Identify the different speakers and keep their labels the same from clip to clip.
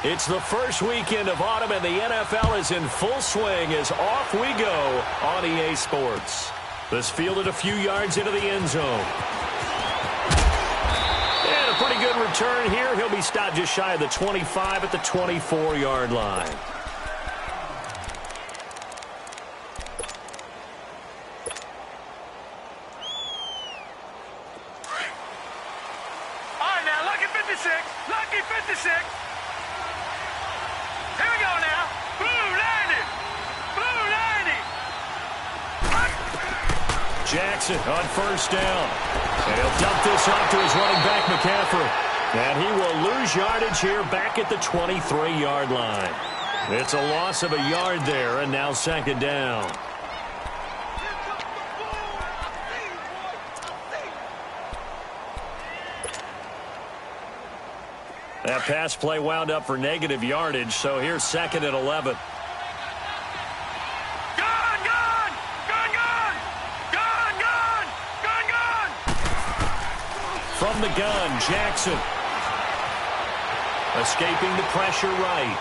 Speaker 1: It's the first weekend of autumn, and the NFL is in full swing as off we go on EA Sports. This fielded a few yards into the end zone. And a pretty good return here. He'll be stopped just shy of the 25 at the 24-yard line.
Speaker 2: All right, now, lucky 56. Lucky 56. Here we go now. Blue 90. Blue 90.
Speaker 1: Jackson on first down. And he'll dump this off to his running back, McCaffrey. And he will lose yardage here back at the 23-yard line. It's a loss of a yard there, and now second down. That pass play wound up for negative yardage, so here's second and 11. From the gun, Jackson. Escaping the pressure right.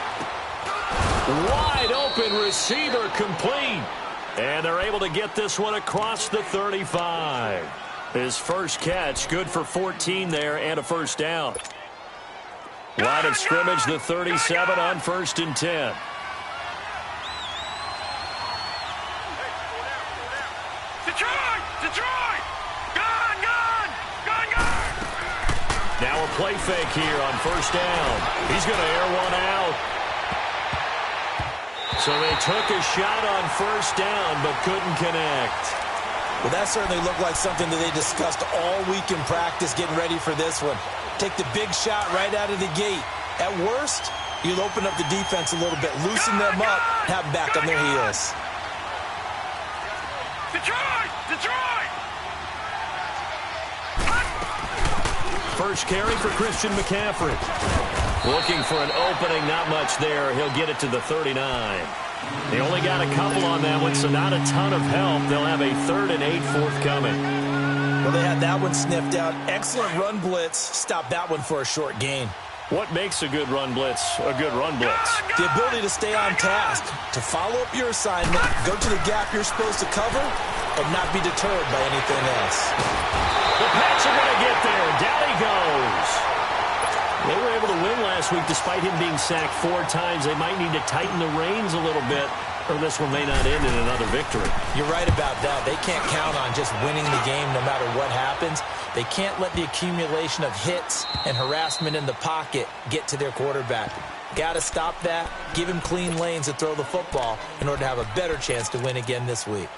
Speaker 1: Wide open receiver complete. And they're able to get this one across the 35. His first catch, good for 14 there and a first down. Line of scrimmage, the 37 on 1st and 10.
Speaker 2: Detroit! Gun!
Speaker 1: Now a play fake here on first down. He's going to air one out. So they took a shot on first down but couldn't connect.
Speaker 3: Well, that certainly looked like something that they discussed all week in practice getting ready for this one. Take the big shot right out of the gate. At worst, you'll open up the defense a little bit, loosen them up, have them back on their heels.
Speaker 2: Detroit!
Speaker 1: First carry for Christian McCaffrey. Looking for an opening, not much there. He'll get it to the 39. They only got a couple on that one, so not a ton of help. They'll have a 3rd and 8 forthcoming.
Speaker 3: Well, they had that one sniffed out. Excellent run blitz. Stop that one for a short gain.
Speaker 1: What makes a good run blitz a good run blitz?
Speaker 3: The ability to stay on task, to follow up your assignment, go to the gap you're supposed to cover, and not be deterred by anything else.
Speaker 1: The Pats are going to get there. Down he goes. They were able to win last week despite him being sacked 4 times. They might need to tighten the reins a little bit, or this one may not end in another victory.
Speaker 3: You're right about that. They can't count on just winning the game no matter what happens. They can't let the accumulation of hits and harassment in the pocket get to their quarterback. Got to stop that, give him clean lanes to throw the football in order to have a better chance to win again this week.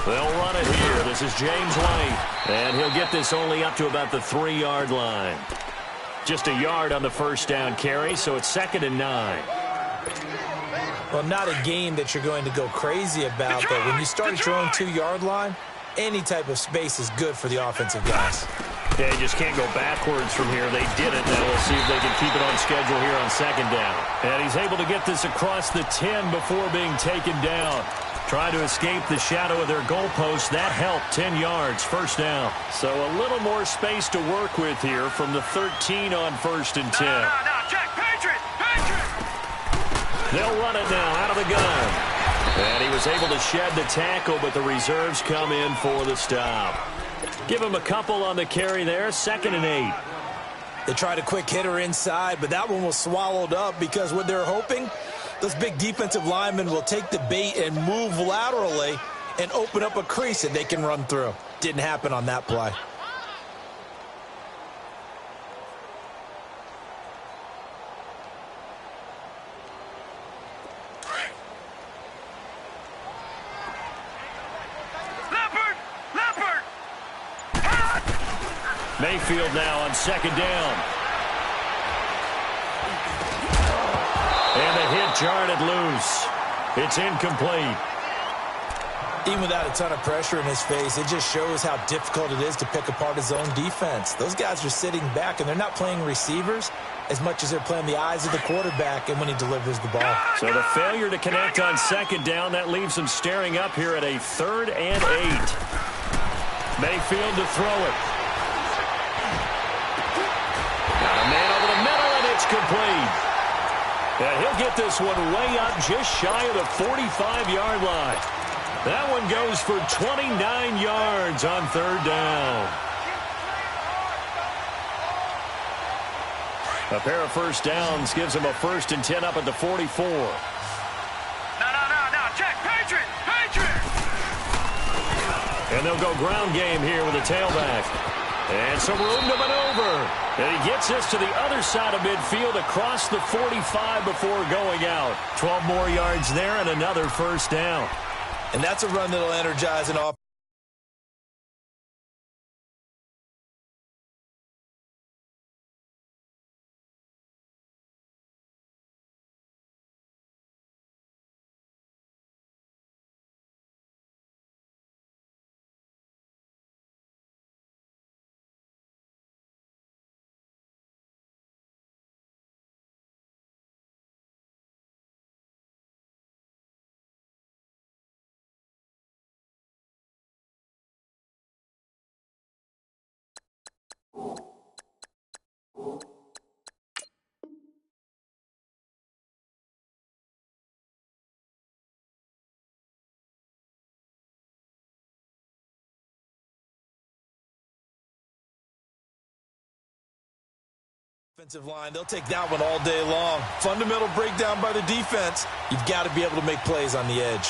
Speaker 1: They'll run it here. This is James White. And he'll get this only up to about the 3-yard line. Just a yard on the first down carry, so it's 2nd and 9.
Speaker 3: Well, not a game that you're going to go crazy about, but when you start at your own 2-yard line, any type of space is good for the offensive guys.
Speaker 1: They just can't go backwards from here. They did it. Now we'll see if they can keep it on schedule here on 2nd down. And he's able to get this across the 10 before being taken down. Trying to escape the shadow of their goalpost. That helped. 10 yards, first down. So a little more space to work with here from the 13 on 1st and 10.
Speaker 2: No, check, Patriot!
Speaker 1: They'll run it now out of the gun. And he was able to shed the tackle, but the reserves come in for the stop. Give him a couple on the carry there. 2nd and 8.
Speaker 3: They tried a quick hitter inside, but that one was swallowed up because what they're hoping, those big defensive linemen will take the bait and move laterally and open up a crease that they can run through. Didn't happen on that play.
Speaker 2: Leopard!
Speaker 1: Mayfield now on 2nd down. And the hit jarred it loose. It's incomplete.
Speaker 3: Even without a ton of pressure in his face, it just shows how difficult it is to pick apart his own defense. Those guys are sitting back, and they're not playing receivers. as much as they're playing the eyes of the quarterback and when he delivers the ball.
Speaker 1: So the failure to connect on second down, that leaves them staring up here at a 3rd and 8. Mayfield to throw it. Got a man over the middle, and it's complete. And he'll get this one way up just shy of the 45-yard line. That one goes for 29 yards on 3rd down. A pair of first downs gives them a 1st and 10 up at the 44.
Speaker 2: No. Check. Patriot.
Speaker 1: And they'll go ground game here with a tailback. And some room to maneuver. And he gets this to the other side of midfield across the 45 before going out. 12 more yards there and another 1st down.
Speaker 3: And that's a run that'll energize an offense. Offensive line, they'll take that one all day long. Fundamental breakdown by the defense. You've got to be able to make plays on the edge.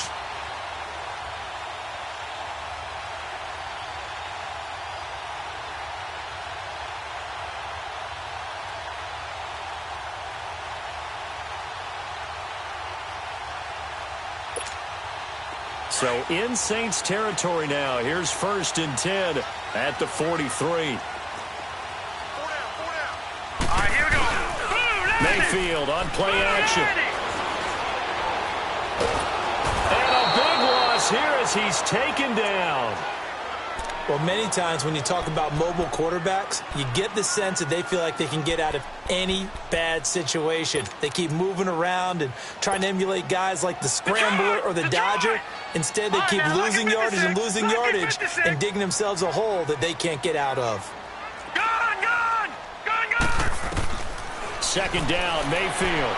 Speaker 1: So in Saints territory now. Here's 1st and 10 at the 43. Mayfield on play action. And a big loss here as he's taken down.
Speaker 3: Well, many times when you talk about mobile quarterbacks, you get the sense that they feel like they can get out of any bad situation. They keep moving around and trying to emulate guys like the Scrambler or the Dodger. Instead, they keep losing yardage and digging themselves a hole that they can't get out of.
Speaker 1: Second down, Mayfield.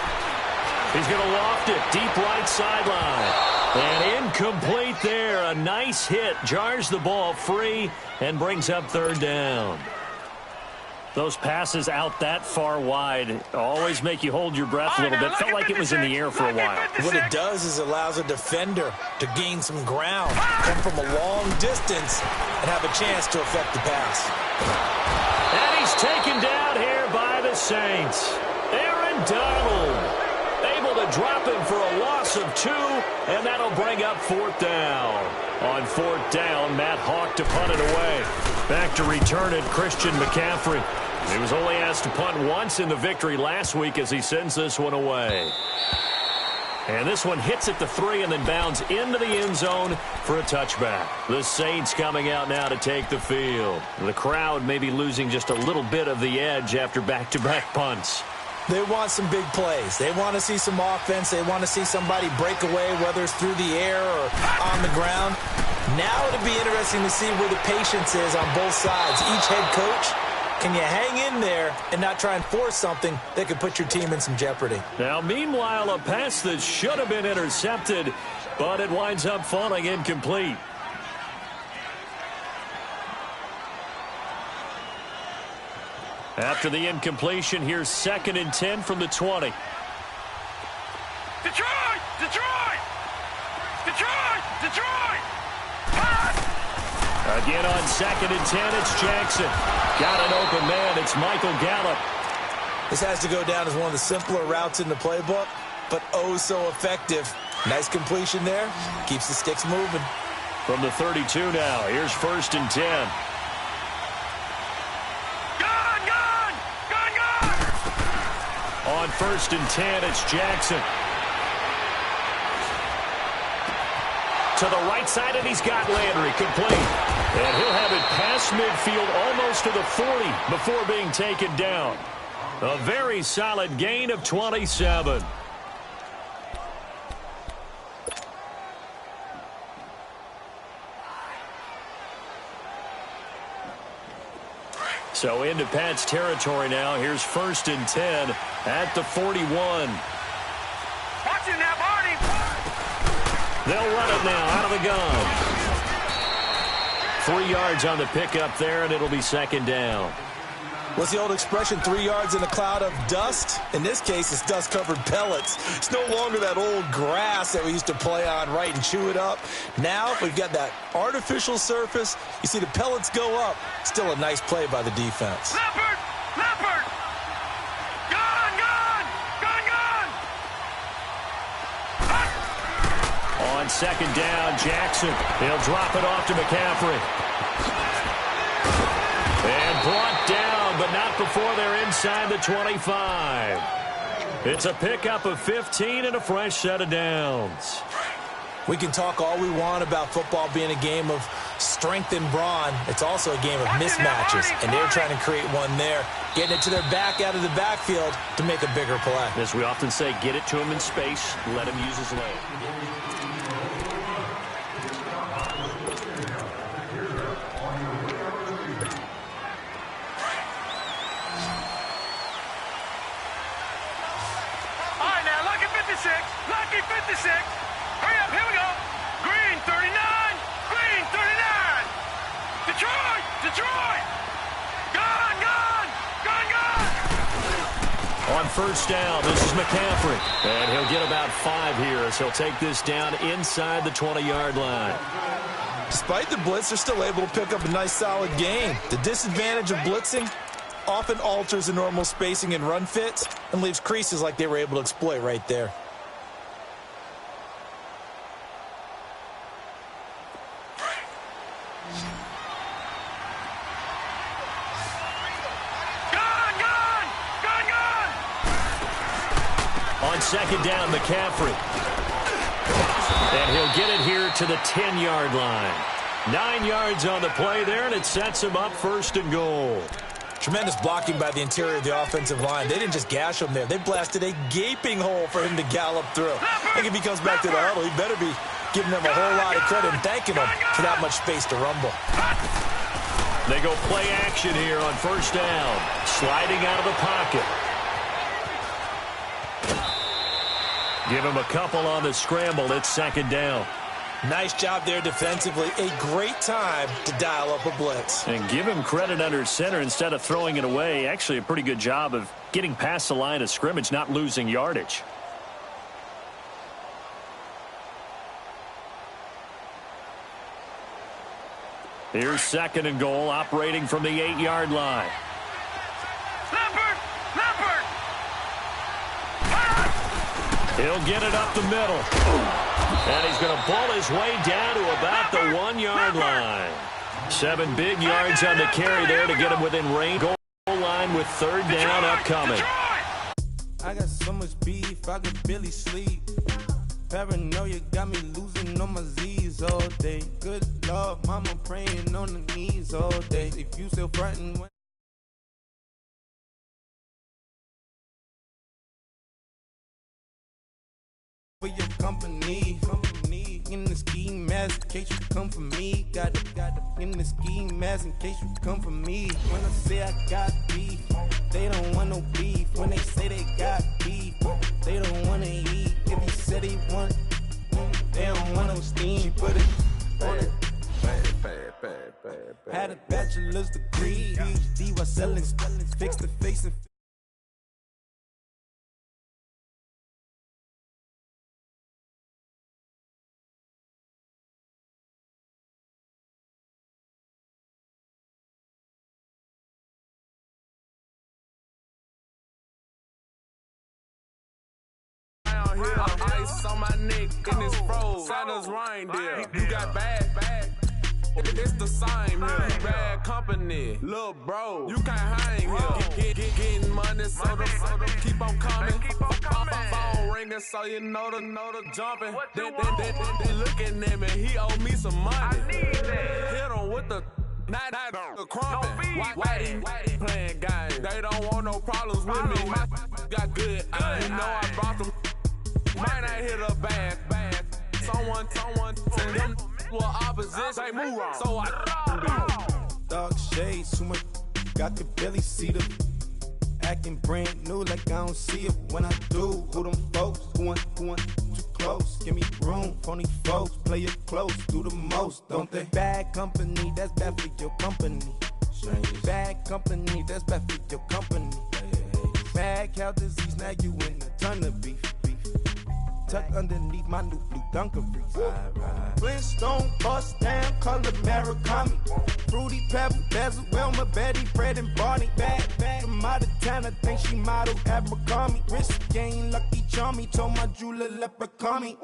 Speaker 1: He's going to loft it, deep right sideline. And incomplete there. A nice hit, jars the ball free, and brings up 3rd down. Those passes out that far wide always make you hold your breath a little bit. Felt like it was in the air for a while.
Speaker 3: What it does is allows a defender to gain some ground, come from a long distance, and have a chance to affect the pass.
Speaker 1: And he's taken down here by the Saints. Aaron Donald able to drop him for a loss of 2, and that'll bring up 4th down. On 4th down, Matt Hawk to punt it away. Back to return it, Christian McCaffrey. He was only asked to punt once in the victory last week as he sends this one away. And this one hits at the 3 and then bounds into the end zone for a touchback. The Saints coming out now to take the field. The crowd may be losing just a little bit of the edge after back-to-back punts.
Speaker 3: They want some big plays. They want to see some offense. They want to see somebody break away, whether it's through the air or on the ground. Now it'll be interesting to see where the patience is on both sides. Each head coach, can you hang in there and not try and force something that could put your team in some jeopardy?
Speaker 1: Now, meanwhile, a pass that should have been intercepted, but it winds up falling incomplete. After the incompletion, here's 2nd and 10 from the 20.
Speaker 2: Detroit!
Speaker 1: Again on 2nd and 10, it's Jackson. Got an open man, it's Michael Gallup.
Speaker 3: This has to go down as one of the simpler routes in the playbook, but oh so effective. Nice completion there. Keeps the sticks moving.
Speaker 1: From the 32 now, here's 1st and 10. On 1st and 10, it's Jackson. To the right side, and he's got Landry complete. And he'll have it past midfield almost to the 40 before being taken down. A very solid gain of 27. So into Pat's territory now. Here's 1st and 10 at the 41.
Speaker 2: Watching that, Marty.
Speaker 1: They'll run it now out of the gun. 3 yards on the pickup there, and it'll be 2nd down.
Speaker 3: What's the old expression, 3 yards in a cloud of dust? In this case, it's dust-covered pellets. It's no longer that old grass that we used to play on, right, and chew it up. Now we've got that artificial surface. You see the pellets go up. Still a nice play by the defense.
Speaker 2: Leopard! Leopard! Gun! Gun! Gun! Gun!
Speaker 1: On 2nd down, Jackson. He'll drop it off to McCaffrey. And brought down, but not before they're inside the 25. It's a pickup of 15 and a fresh set of downs.
Speaker 3: We can talk all we want about football being a game of strength and brawn. It's also a game of mismatches, and they're trying to create one there, getting it to their back out of the backfield to make a bigger play.
Speaker 1: As we often say, get it to him in space, let him use his leg.
Speaker 2: Lucky 56. Hurry up, here we go. Green 39. Green 39. Detroit. Detroit. Gun, gun. Gun, gun.
Speaker 1: On 1st down, this is McCaffrey. And he'll get about 5 here as he'll take this down inside the 20-yard line.
Speaker 3: Despite the blitz, they're still able to pick up a nice, solid gain. The disadvantage of blitzing often alters the normal spacing and run fits and leaves creases like they were able to exploit right there.
Speaker 1: On 2nd down, McCaffrey. And he'll get it here to the 10-yard line. 9 yards on the play there, and it sets him up 1st and goal.
Speaker 3: Tremendous blocking by the interior of the offensive line. They didn't just gash him there. They blasted a gaping hole for him to gallop through. I think if he comes back to the huddle, he better be giving them a whole lot of credit and thanking them for that much space to rumble.
Speaker 1: They go play action here on 1st down. Sliding out of the pocket. Give him a couple on the scramble. It's 2nd down.
Speaker 3: Nice job there defensively. A great time to dial up a blitz.
Speaker 1: And give him credit under center instead of throwing it away. Actually, a pretty good job of getting past the line of scrimmage, not losing yardage. Here's 2nd and goal, operating from the 8-yard line.
Speaker 2: Leopard! Leopard!
Speaker 1: He'll get it up the middle. And he's going to ball his way down to about the 1-yard line. 7 big yards on the carry there to get him within range. Goal line with 3rd down upcoming.
Speaker 4: I got so much beef, I could barely sleep. Paranoia got me losing on my Z's all day. Good Lord, mama praying on the knees all day. If you still frontin' when for your company in the ski mask in case you come for me. Got in the ski mask in case you come for me. When I say I got beef, they don't want no beef. When they say they got beef, they don't want to eat. If you said they want, they don't want no steam. She put it on it. Had a bachelor's degree, PhD while selling, fix the face and
Speaker 5: ice on my neck and it's froze. Santa's reindeer. You got bad. It's the same here. You bad company, little bro. You can't hang here. Getting money, so the keep on coming. Phone ringing, so you know the jumping. They looking at me. He owe me some money. Hit him with the. Not the crumping. Why he playing games? They don't want no problems with me. My got good. You know I brought them. Might not hit a bad. Someone send them to opposition. They move wrong. So I
Speaker 4: Dark shades, too much. I could barely see them. Acting brand new like I don't see it when I do. Who them folks? Who want too close? Give me room, phony folks. Play it close, do the most, don't they? Bad company, that's bad for your company. Bad company, that's bad for your company. Bad cow disease, now you in a ton of beef. Tuck underneath my new blue dungarees. Flintstone bust down, color Murakami. Fruity Pebble, Basil, Wilma, Betty, Fred, and Barney. Bad from out of town, I think she model Abercrombie. Wrist game, Lucky Charmy, told my jeweler leprechaun.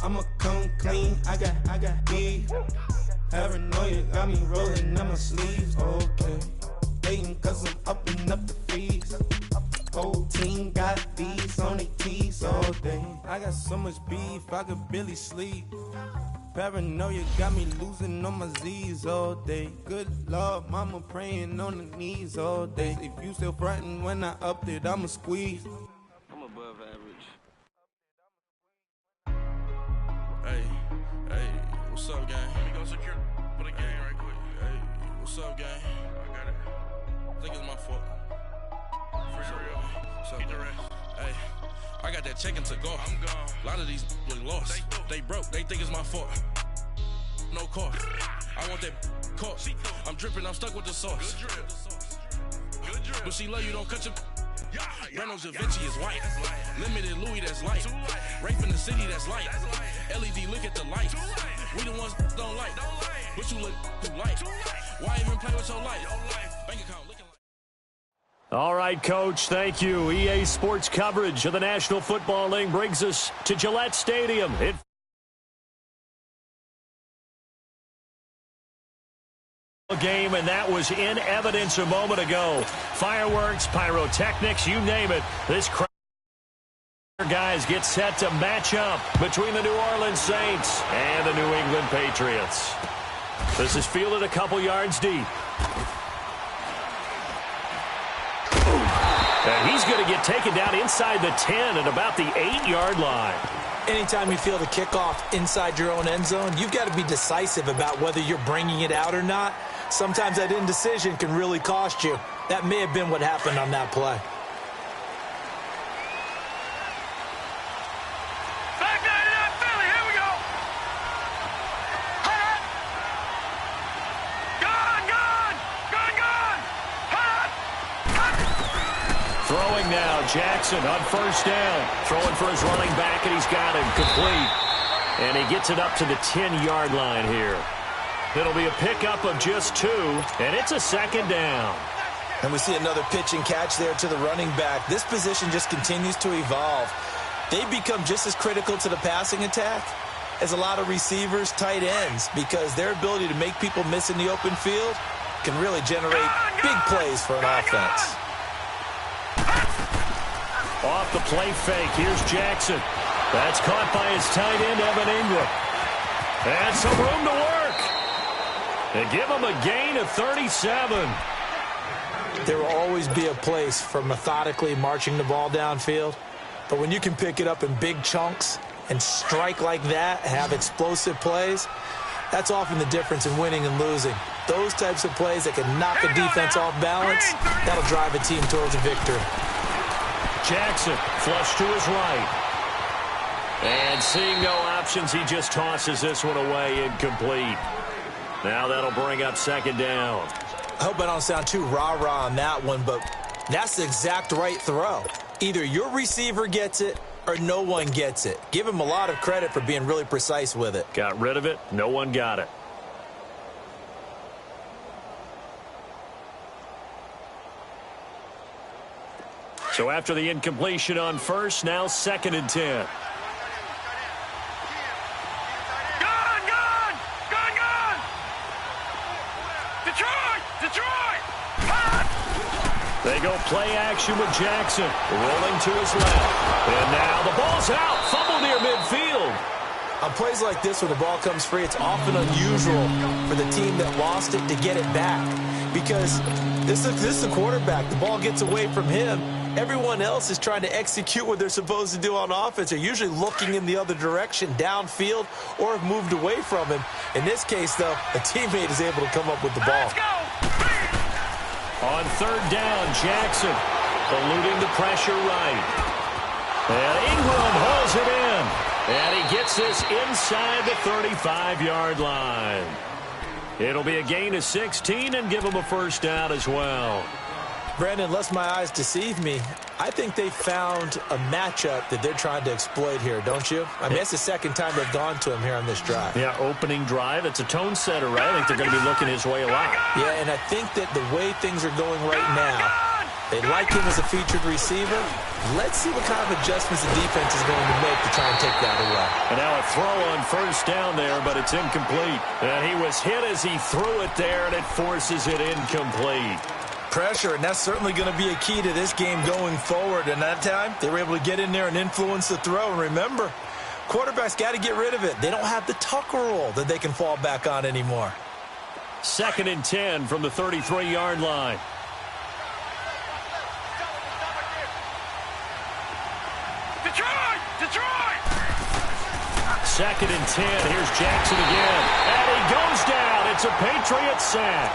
Speaker 4: I'ma come clean, I got beef. Paranoia got me rolling on my sleeves, okay. Hating cause I'm upping up the fees. Whole team got these on their tees all day. I got so much beef, I could barely sleep. Paranoia got me losing on my Z's all day. Good Lord, mama praying on the knees all day. If you still frontin' when I upped it, I'ma squeeze.
Speaker 2: I'm above average.
Speaker 6: Hey, what's up, gang? Let me go secure for the gang right quick. Hey, what's up, gang? I got it. I think it's my fault. Hey, I got that check-in to go. I'm gone. A lot of these look lost. They broke. They think it's my fault. No car. I want that caught. I'm dripping. I'm stuck with the sauce. Good drip. But she love you. Don't cut your. Breno Javinci is white. Limited Louis, that's light. Rape in the city, that's light. LED, look at the light. We the ones don't like. But you look too light. Why even play with your life? Bank account looking like.
Speaker 1: All right, Coach, thank you. EA Sports coverage of the National Football League brings us to Gillette Stadium. Game, and that was in evidence a moment ago. Fireworks, pyrotechnics, you name it. This crowd guys get set to match up between the New Orleans Saints and the New England Patriots. This is fielded a couple yards deep. And he's going to get taken down inside the 10 at about the 8-yard line.
Speaker 3: Anytime you feel the kickoff inside your own end zone, you've got to be decisive about whether you're bringing it out or not. Sometimes that indecision can really cost you. That may have been what happened on that play.
Speaker 2: Back nine to that Philly. Here we go. Hot. Gone. Hot.
Speaker 1: Throwing now, Jackson on first down. Throwing for his running back, and he's got him complete. And he gets it up to the 10-yard line here. It'll be a pickup of just 2, and it's a second down.
Speaker 3: And we see another pitch and catch there to the running back. This position just continues to evolve. They become just as critical to the passing attack as a lot of receivers, tight ends, because their ability to make people miss in the open field can really generate big plays for an offense.
Speaker 1: Off the play fake, here's Jackson. That's caught by his tight end, Evan Ingram. And some room to work. They give him a gain of 37.
Speaker 3: There will always be a place for methodically marching the ball downfield. But when you can pick it up in big chunks and strike like that, have explosive plays, that's often the difference in winning and losing. Those types of plays that can knock a defense off balance, that'll drive a team towards a victory.
Speaker 1: Jackson flush to his right. And seeing no options, he just tosses this one away, incomplete. Now that'll bring up second down.
Speaker 3: I hope I don't sound too rah-rah on that one, but that's the exact right throw. Either your receiver gets it or no one gets it. Give him a lot of credit for being really precise with it.
Speaker 1: Got rid of it. No one got it. So after the incompletion on first, now 2nd and 10.
Speaker 2: Detroit!
Speaker 1: They go play action with Jackson, rolling to his left. And now the ball's out, fumble near midfield.
Speaker 3: On plays like this, when the ball comes free, it's often unusual for the team that lost it to get it back. Because this is the quarterback. The ball gets away from him. Everyone else is trying to execute what they're supposed to do on offense. They're usually looking in the other direction, downfield, or have moved away from him. In this case, though, a teammate is able to come up with the ball.
Speaker 1: On third down, Jackson eluding the pressure right. And Ingram hauls it in. And he gets this inside the 35-yard line. It'll be a gain of 16 and give him a first down as well.
Speaker 3: Brandon, unless my eyes deceive me, I think they found a matchup that they're trying to exploit here, don't you? I mean, that's the second time they've gone to him here on this drive.
Speaker 1: Yeah, opening drive. It's a tone setter, right? I think they're going to be looking his way a lot.
Speaker 3: Yeah, and I think that the way things are going right now, they like him as a featured receiver. Let's see what kind of adjustments the defense is going to make to try and take that away.
Speaker 1: And now a throw on first down there, but it's incomplete. And he was hit as he threw it there, and it forces it incomplete.
Speaker 3: Pressure, and that's certainly going to be a key to this game going forward. And that time, they were able to get in there and influence the throw. And remember, quarterbacks got to get rid of it. They don't have the tuck rule that they can fall back on anymore.
Speaker 1: 2nd and 10 from the 33-yard line.
Speaker 2: Detroit!
Speaker 1: 2nd and 10. Here's Jackson again. And he goes down. It's a Patriot sack.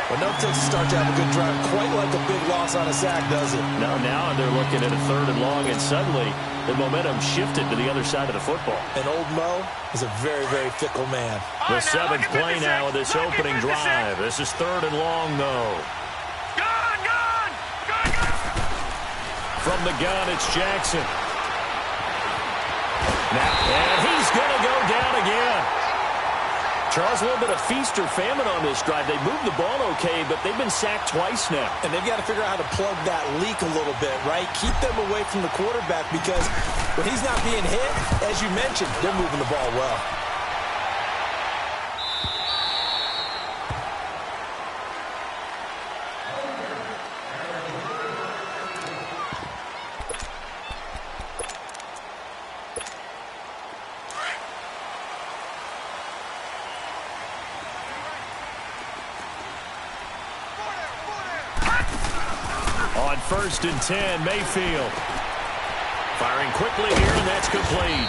Speaker 3: Well, no Texas start to have a good drive, quite like a big loss on a sack, does it?
Speaker 1: No, now they're looking at a 3rd and long, and suddenly the momentum shifted to the other side of the football.
Speaker 3: And old Mo is a very, very fickle man.
Speaker 1: The 7th play now of this opening drive. This is 3rd and long, though.
Speaker 2: Gun!
Speaker 1: From the gun, it's Jackson. Now, and he's going to go down again. Charles, a little bit of feast or famine on this drive. They moved the ball okay, but they've been sacked twice now.
Speaker 3: And they've got to figure out how to plug that leak a little bit, right? Keep them away from the quarterback because when he's not being hit, as you mentioned, they're moving the ball well.
Speaker 1: On 1st and 10, Mayfield. Firing quickly here, and that's complete.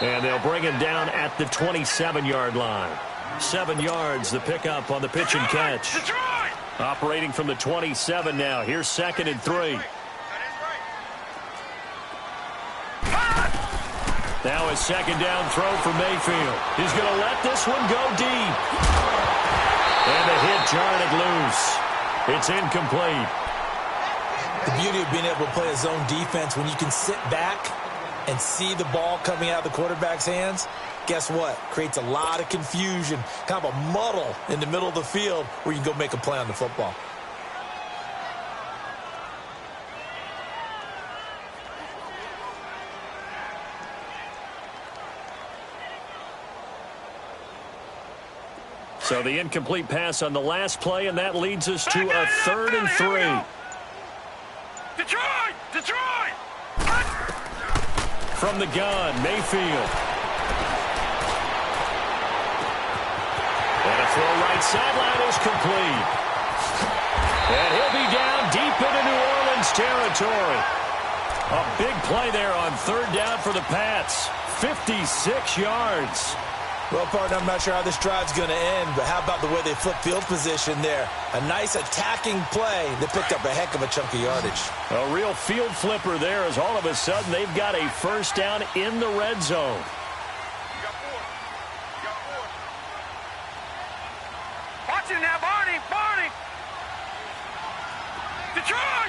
Speaker 1: And they'll bring him down at the 27-yard line. 7 yards, the pickup on the pitch and catch. Operating from the 27 now. Here's 2nd and 3. Now a 2nd down throw for Mayfield. He's going to let this one go deep. And the hit jarred it loose. It's incomplete.
Speaker 3: The beauty of being able to play a zone defense when you can sit back and see the ball coming out of the quarterback's hands, guess what? Creates a lot of confusion, kind of a muddle in the middle of the field where you can go make a play on the football.
Speaker 1: So the incomplete pass on the last play, and that leads us to a 3rd and 3.
Speaker 2: Detroit!
Speaker 1: From the gun, Mayfield. And a throw right sideline is complete. And he'll be down deep into New Orleans territory. A big play there on 3rd down for the Pats. 56 yards.
Speaker 3: Well, partner, I'm not sure how this drive's going to end, but how about the way they flip field position there? A nice attacking play that picked up a heck of a chunk of yardage.
Speaker 1: A real field flipper there as all of a sudden they've got a first down in the red zone.
Speaker 2: Watch it now, Barney! Detroit!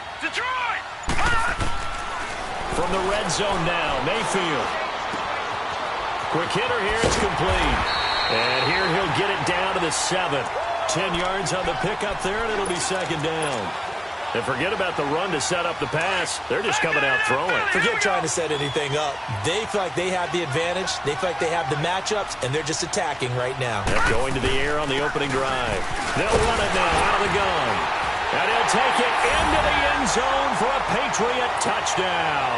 Speaker 1: From the red zone now, Mayfield. Quick hitter here, it's complete. And here he'll get it down to the 7. 10 yards on the pickup there, and it'll be 2nd down. And forget about the run to set up the pass. They're just coming out throwing.
Speaker 3: Forget trying to set anything up. They feel like they have the advantage. They feel like they have the matchups, and they're just attacking right now.
Speaker 1: They're going to the air on the opening drive. They'll run it now out of the gun. And he'll take it into the end zone for a Patriot touchdown.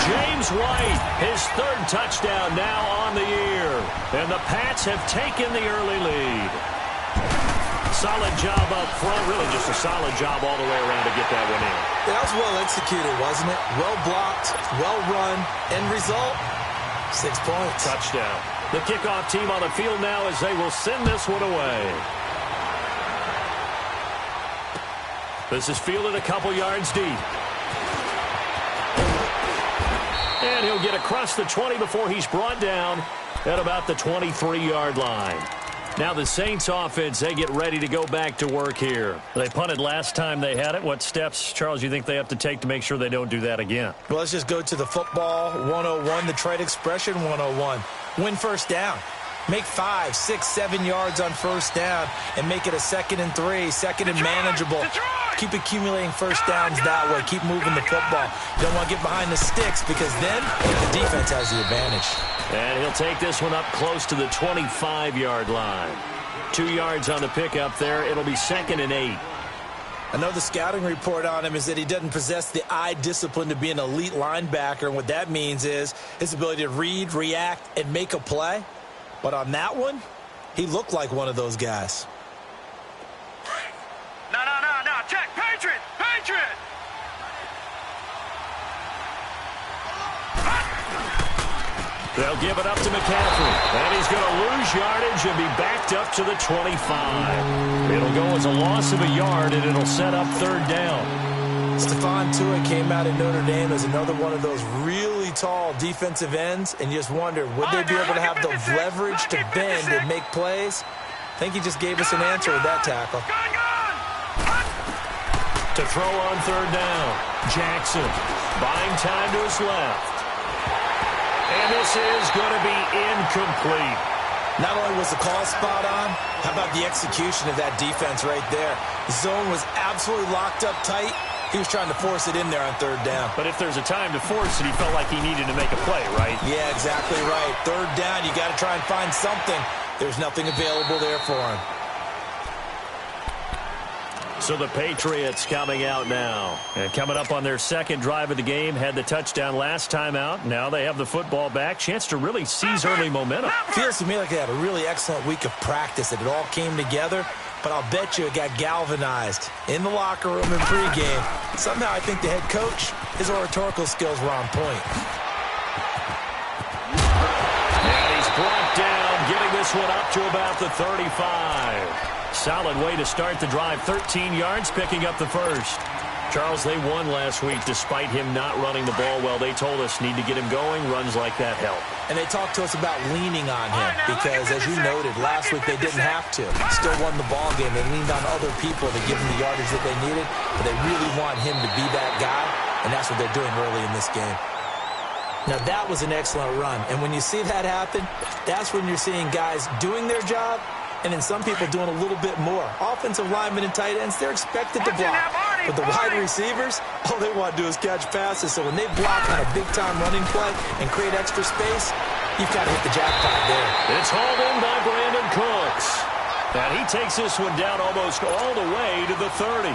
Speaker 1: James White, his third touchdown now on the year. And the Pats have taken the early lead. Solid job up front, really just a solid job all the way around to get that one in.
Speaker 3: That was well executed, wasn't it? Well blocked, well run. End result, 6 points.
Speaker 1: Touchdown. The kickoff team on the field now as they will send this one away. This is fielded a couple yards deep. And he'll get across the 20 before he's brought down at about the 23-yard line. Now the Saints offense, they get ready to go back to work here. They punted last time they had it. What steps, Charles, you think they have to take to make sure they don't do that again?
Speaker 3: Well, let's just go to the football 101, the trade expression 101. Win first down. Make 5, 6, 7 yards on first down and make it a 2nd and 3, 2nd and manageable. Keep accumulating first downs that way. Keep moving the football. You don't want to get behind the sticks because then the defense has the advantage.
Speaker 1: And he'll take this one up close to the 25-yard line. 2 yards on the pickup there. It'll be 2nd and 8.
Speaker 3: I know the scouting report on him is that he doesn't possess the eye discipline to be an elite linebacker. And what that means is his ability to read, react, and make a play. But on that one, he looked like one of those guys.
Speaker 2: No. Check. Patriot.
Speaker 1: They'll give it up to McCaffrey. And he's going to lose yardage and be backed up to the 25. It'll go as a loss of a yard, and it'll set up 3rd down.
Speaker 3: Stephon Tuitt came out of Notre Dame as another one of those really tall defensive ends, and you just wondered, would they be able to have the leverage to bend and make plays? I think he just gave us an answer with that tackle.
Speaker 1: To throw on 3rd down, Jackson buying time to his left. And this is going to be incomplete.
Speaker 3: Not only was the call spot on, how about the execution of that defense right there? The zone was absolutely locked up tight. He was trying to force it in there on 3rd down.
Speaker 1: But if there's a time to force it, he felt like he needed to make a play, right?
Speaker 3: Yeah, exactly right. 3rd down, you got to try and find something. There's nothing available there for him.
Speaker 1: So the Patriots coming out now. And coming up on their 2nd drive of the game. Had the touchdown last time out. Now they have the football back. Chance to really seize early momentum.
Speaker 3: Feels to me like they had a really excellent week of practice. That it all came together. But I'll bet you it got galvanized in the locker room in pregame. Somehow I think the head coach, his oratorical skills were on point.
Speaker 1: And he's brought down, getting this one up to about the 35. Solid way to start the drive. 13 yards, picking up the first. Charles, they won last week despite him not running the ball well. They told us need to get him going. Runs like that help.
Speaker 3: And they talked to us about leaning on him because, as you noted, last week they didn't have to. Still won the ball game. They leaned on other people to give him the yardage that they needed, but they really want him to be that guy, and that's what they're doing early in this game. Now, that was an excellent run, and when you see that happen, that's when you're seeing guys doing their job, and then some people doing a little bit more. Offensive linemen and tight ends, they're expected to block. But the wide receivers, all they want to do is catch passes. So when they block on a big-time running play and create extra space, you've got to hit the jackpot there.
Speaker 1: It's hauled in by Brandon Cooks. And he takes this one down almost all the way to the 30.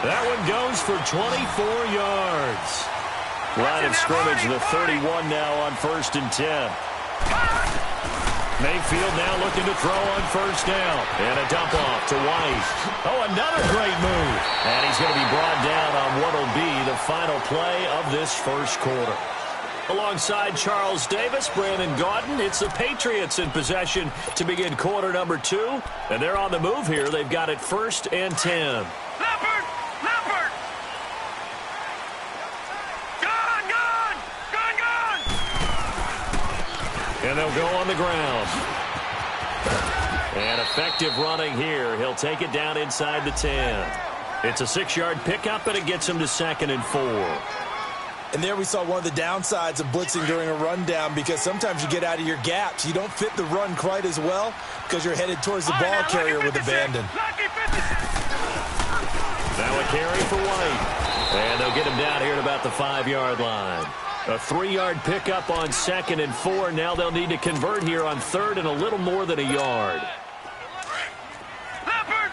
Speaker 1: That one goes for 24 yards. Line of scrimmage, the 31 now on 1st and 10. Mayfield now looking to throw on 1st down. And a dump off to White. Oh, another great move. And he's going to be brought down on what will be the final play of this 1st quarter. Alongside Charles Davis, Brandon Gaudin, it's the Patriots in possession to begin quarter number 2. And they're on the move here. They've got it 1st and 10.
Speaker 2: Leopard!
Speaker 1: And they'll go on the ground. And effective running here. He'll take it down inside the 10. It's a 6-yard pickup, and it gets him to 2nd and 4.
Speaker 3: And there we saw one of the downsides of blitzing during a rundown, because sometimes you get out of your gaps. You don't fit the run quite as well because you're headed towards the ball carrier with abandon.
Speaker 1: Now a carry for White. And they'll get him down here at about the 5-yard line. A 3-yard pickup on 2nd and 4. Now they'll need to convert here on 3rd and a little more than a yard.
Speaker 2: Leopard!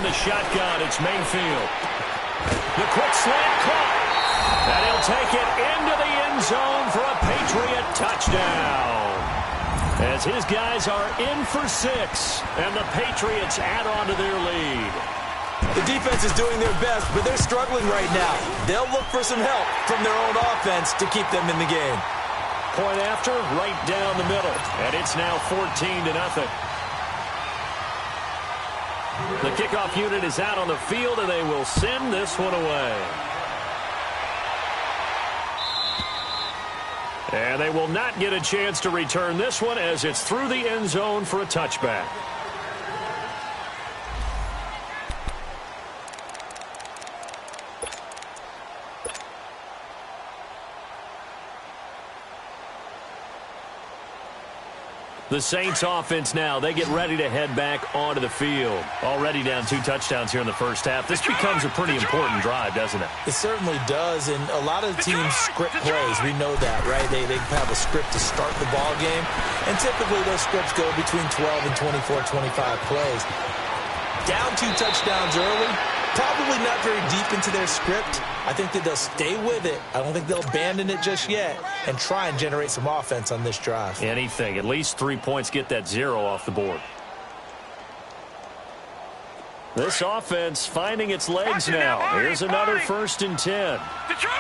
Speaker 1: the shotgun. It's Mayfield. The quick slant caught. And he'll take it into the end zone for a Patriot touchdown. As his guys are in for 6, and the Patriots add on to their lead.
Speaker 3: The defense is doing their best, but they're struggling right now. They'll look for some help from their own offense to keep them in the game.
Speaker 1: Point after, right down the middle. And it's now 14-0. The kickoff unit is out on the field, and they will send this one away. And they will not get a chance to return this one as it's through the end zone for a touchback. The Saints offense now, they get ready to head back onto the field. Already down 2 touchdowns here in the first half. This becomes a pretty important drive, doesn't it?
Speaker 3: It certainly does, and a lot of the teams script plays. We know that, right? They have a script to start the ball game, and typically those scripts go between 12 and 24, 25 plays. Down 2 touchdowns early, probably not very deep into their script. I think that they'll stay with it. I don't think they'll abandon it just yet and try and generate some offense on this drive.
Speaker 1: Anything. At least 3 points, get that 0 off the board. This offense finding its legs now. Here's another 1st and 10.
Speaker 2: Detroit!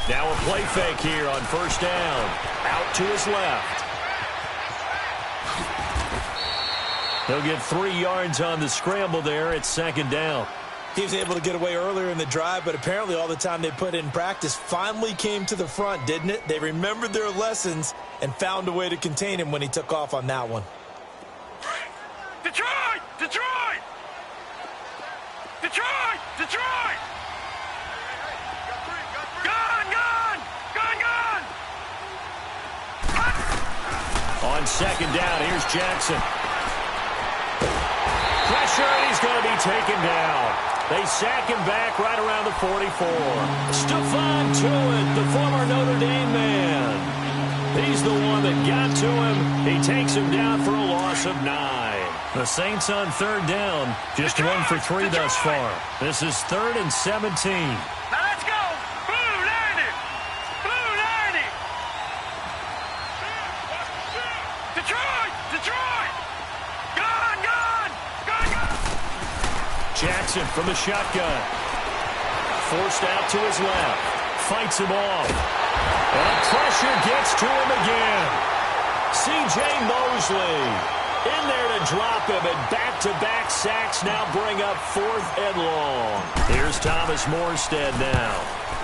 Speaker 1: Now a play fake here on 1st down. Out to his left. He'll get 3 yards on the scramble there. It's 2nd down.
Speaker 3: He was able to get away earlier in the drive, but apparently all the time they put in practice finally came to the front, didn't it? They remembered their lessons and found a way to contain him when he took off on that one.
Speaker 2: Detroit! Gun!
Speaker 1: On 2nd down, here's Jackson. Pressure, and he's going to be taken down. They sack him back right around the 44. Stephon Tuitt, the former Notre Dame man. He's the one that got to him. He takes him down for a loss of 9. The Saints on 3rd down, just 1 for 3 thus far. This is 3rd and 17.
Speaker 2: Now let's go! Blue 90! Detroit! Gun!
Speaker 1: Jackson from the shotgun. Forced out to his left. Fights him off. And pressure gets to him again. C.J. Mosley in there to drop him, and back-to-back sacks now bring up 4th and long. Here's Thomas Morstead now.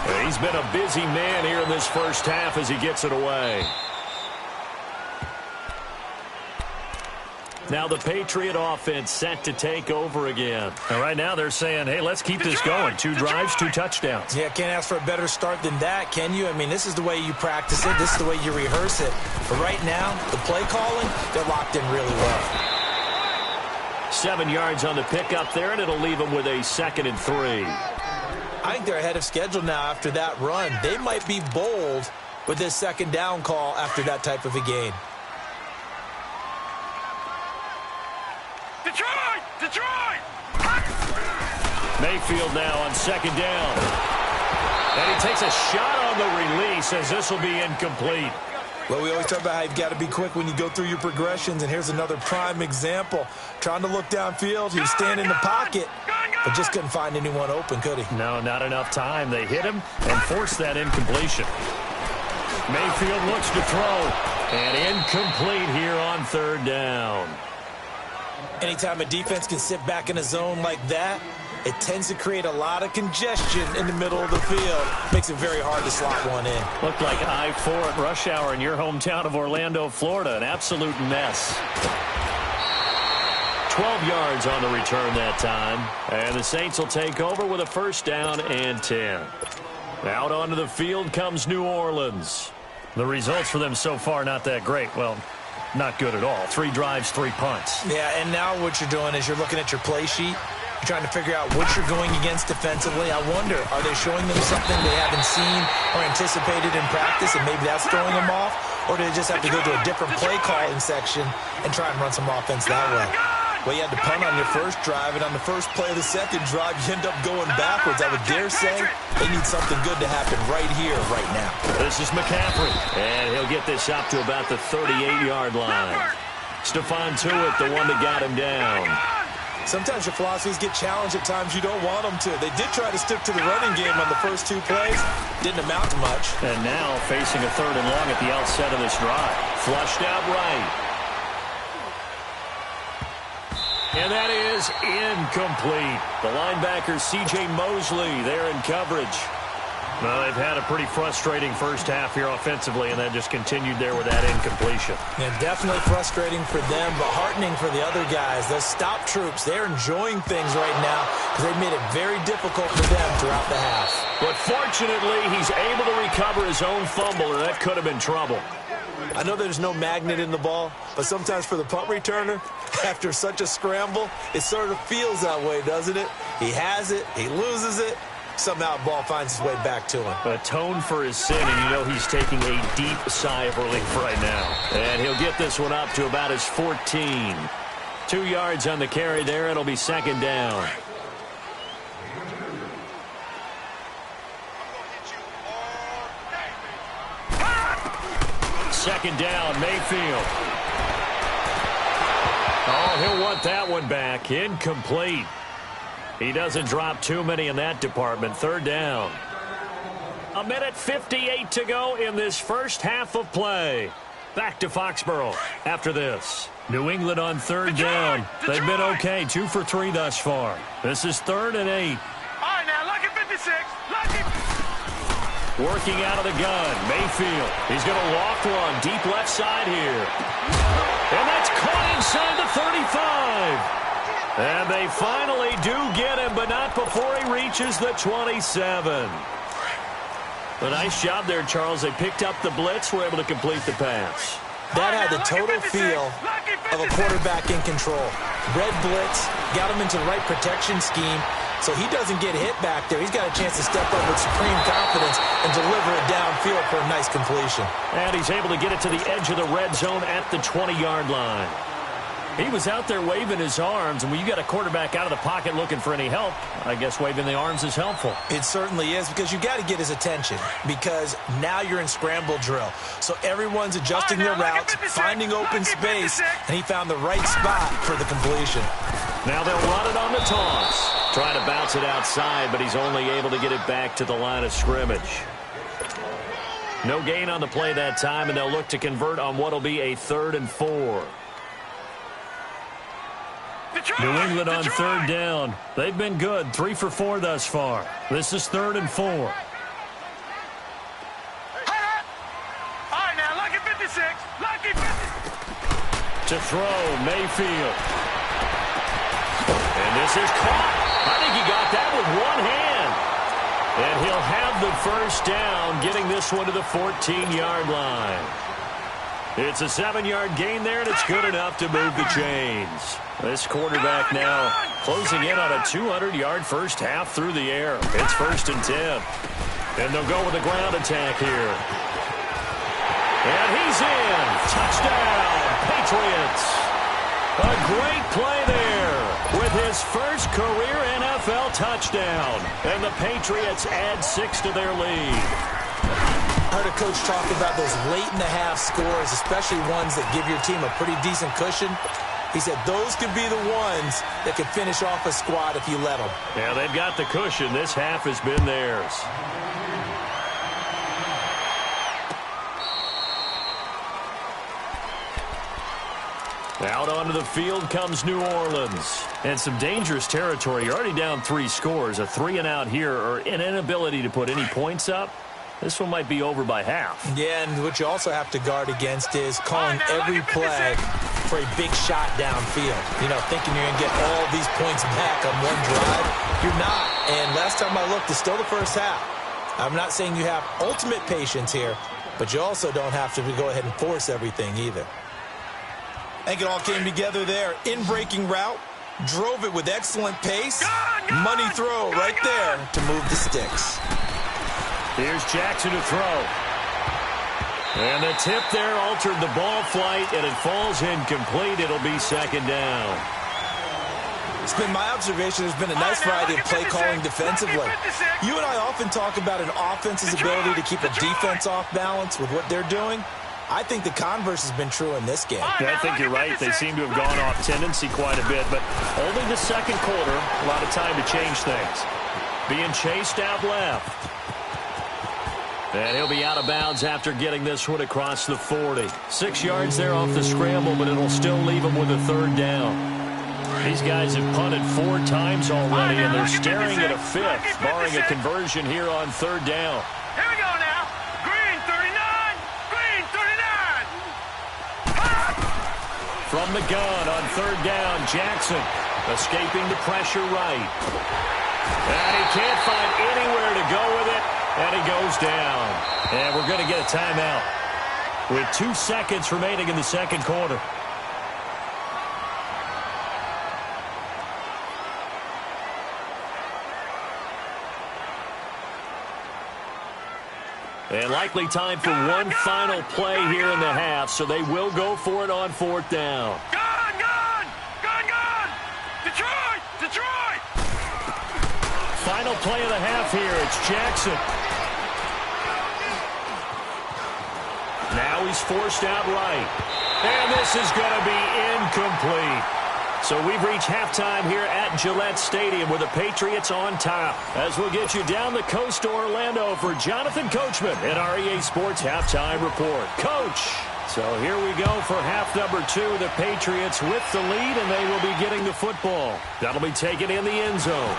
Speaker 1: And he's been a busy man here in this first half as he gets it away. Now the Patriot offense set to take over again. And right now they're saying, hey, let's keep this going. 2 drives, 2 touchdowns.
Speaker 3: Yeah, can't ask for a better start than that, can you? I mean, this is the way you practice it. This is the way you rehearse it. But right now, the play calling, they're locked in really well.
Speaker 1: 7 yards on the pickup there, and it'll leave them with a 2nd and 3.
Speaker 3: I think they're ahead of schedule now after that run. They might be bold with this 2nd down call after that type of a gain.
Speaker 2: Detroit!
Speaker 1: Mayfield now on 2nd down. And he takes a shot on the release as this will be incomplete.
Speaker 3: Well, we always talk about how you've got to be quick when you go through your progressions, and here's another prime example. Trying to look downfield, he was standing in the pocket, but just couldn't find anyone open, could he?
Speaker 1: No, not enough time. They hit him and forced that incompletion. Mayfield looks to throw, and incomplete here on 3rd down.
Speaker 3: Anytime a defense can sit back in a zone like that, it tends to create a lot of congestion in the middle of the field. Makes it very hard to slot one in.
Speaker 1: Looked like I-4 at rush hour in your hometown of Orlando, Florida. An absolute mess. 12 yards on the return that time. And the Saints will take over with a 1st down and 10. Out onto the field comes New Orleans. The results for them so far not that great. Well, not good at all. 3 drives, 3 punts.
Speaker 3: Yeah, and now what you're doing is you're looking at your play sheet. You're trying to figure out what you're going against defensively. I wonder, are they showing them something they haven't seen or anticipated in practice, and maybe that's throwing them off? Or did they just have to go to a different play calling section and try and run some offense that way? Well, you had to punt on your first drive, and on the first play of the second drive, you end up going backwards. I would dare say they need something good to happen right here, right now.
Speaker 1: This is McCaffrey, and he'll get this up to about the 38-yard line. Stephon Tuitt, the one that got him down.
Speaker 3: Sometimes your philosophies get challenged at times you don't want them to. They did try to stick to the running game on the first 2 plays. Didn't amount to much.
Speaker 1: And now facing a 3rd and long at the outset of this drive. Flushed out right. And that is incomplete. The linebacker, C.J. Mosley, there in coverage. Well, they've had a pretty frustrating first half here offensively, and that just continued there with that incompletion.
Speaker 3: And definitely frustrating for them, but heartening for the other guys. Those stop troops, they're enjoying things right now because they've made it very difficult for them throughout the half.
Speaker 1: But fortunately, he's able to recover his own fumble, or that could have been trouble.
Speaker 3: I know there's no magnet in the ball, but sometimes for the punt returner, after such a scramble, it sort of feels that way, doesn't it? He has it, he loses it, somehow the ball finds its way back to him.
Speaker 1: Atone for his sin, and you know he's taking a deep sigh of relief right now. And he'll get this one up to about his 14. 2 yards on the carry there. It'll be 2nd down. Second down, Mayfield. Oh, he'll want that one back. Incomplete. He doesn't drop too many in that department. 3rd down. 1:58 to go in this first half of play. Back to Foxborough after this. New England on 3rd down. They've been okay. 2 for 3 thus far. This is 3rd and 8.
Speaker 2: All right, now, lucky 56. Lucky.
Speaker 1: Working out of the gun, Mayfield. He's going to loft one deep left side here. And that's caught inside the 35. And they finally do get him, but not before he reaches the 27. A nice job there, Charles. They picked up the blitz, were able to complete the pass.
Speaker 3: That had the total feel of a quarterback in control. Red blitz, got him into the right protection scheme, so he doesn't get hit back there. He's got a chance to step up with supreme confidence and deliver it downfield for a nice completion.
Speaker 1: And he's able to get it to the edge of the red zone at the 20-yard line. He was out there waving his arms, and when you got a quarterback out of the pocket looking for any help, I guess waving the arms is helpful.
Speaker 3: It certainly is, because you got to get his attention, because now you're in scramble drill. So everyone's adjusting their routes, finding open space, and he found the right spot for the completion.
Speaker 1: Now they'll run it on the toss. Trying to bounce it outside, but he's only able to get it back to the line of scrimmage. No gain on the play that time, and they'll look to convert on what will be a 3rd and 4. New England on 3rd down. They've been good. 3 for 4 thus far. This is 3rd and 4.
Speaker 2: All right, now, lucky 56. Lucky 50.
Speaker 1: To throw, Mayfield. And this is caught. I think he got that with one hand. And he'll have the first down, getting this one to the 14-yard line. It's a 7-yard gain there, and it's good enough to move the chains. This quarterback now closing in on a 200-yard first half through the air. It's 1st and 10. And they'll go with a ground attack here. And he's in. Touchdown, Patriots. A great play there with his first career NFL touchdown. And the Patriots add 6 to their lead.
Speaker 3: I heard a coach talk about those late-in-the-half scores, especially ones that give your team a pretty decent cushion. He said those could be the ones that could finish off a squad if you let them.
Speaker 1: Yeah, they've got the cushion. This half has been theirs. Out onto the field comes New Orleans. And some dangerous territory. You're already down 3 scores. A 3-and-out here, or an inability to put any points up. This one might be over by half.
Speaker 3: Yeah, and what you also have to guard against is calling every play for a big shot downfield. You know, thinking you're going to get all these points back on one drive. You're not. And last time I looked, it's still the first half. I'm not saying you have ultimate patience here, but you also don't have to go ahead and force everything either. I think it all came together there. In-breaking route, drove it with excellent pace. Money throw right there to move the sticks.
Speaker 1: Here's Jackson to throw. And the tip there altered the ball flight, and it falls incomplete. It'll be second down.
Speaker 3: It's been my observation there's been a nice variety of play calling defensively. You and I often talk about an offense's ability to keep a defense off balance with what they're doing. I think the converse has been true in this game.
Speaker 1: Yeah, I think you're right. They seem to have gone off tendency quite a bit, but only the second quarter, a lot of time to change things. Being chased out left. And he'll be out of bounds after getting this one across the 40. 6 yards there off the scramble, but it'll still leave him with a third down. These guys have punted 4 times already, and they're staring at a 5th, barring a conversion here on third down.
Speaker 2: Here we go now. Green 39. Green 39.
Speaker 1: From the gun on third down, Jackson escaping the pressure right. And he can't find anywhere to go with it, and he goes down. And we're going to get a timeout with 2 seconds remaining in the second quarter. And likely time for one final play here in the half, so they will go for it on fourth down.
Speaker 2: Gun, gun, gun, gun. Detroit, Detroit.
Speaker 1: Final play of the half here. It's Jackson. Now he's forced out right. And this is going to be incomplete. So we've reached halftime here at Gillette Stadium with the Patriots on top. As we'll get you down the coast to Orlando for Jonathan Coachman at our EA Sports Halftime Report. Coach! So here we go for half number 2. The Patriots with the lead, and they will be getting the football. That'll be taken in the end zone.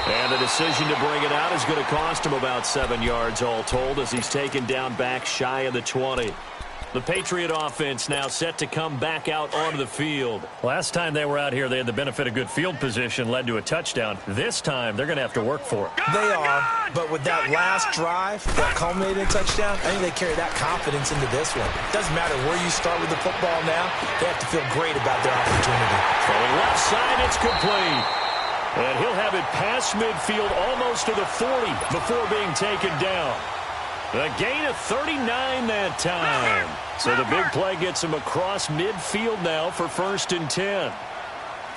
Speaker 1: And the decision to bring it out is going to cost him about 7 yards all told as he's taken down back shy of the 20. The Patriot offense now set to come back out onto the field. Last time they were out here, they had the benefit of good field position, led to a touchdown. This time, they're going to have to work for it.
Speaker 3: They are, but with that last drive that culminated in a touchdown, I think they carry that confidence into this one. Doesn't matter where you start with the football now, they have to feel great about their opportunity.
Speaker 1: Throwing left side, it's complete. And he'll have it past midfield almost to the 40 before being taken down. A gain of 39 that time. So the big play gets him across midfield now for 1st and 10.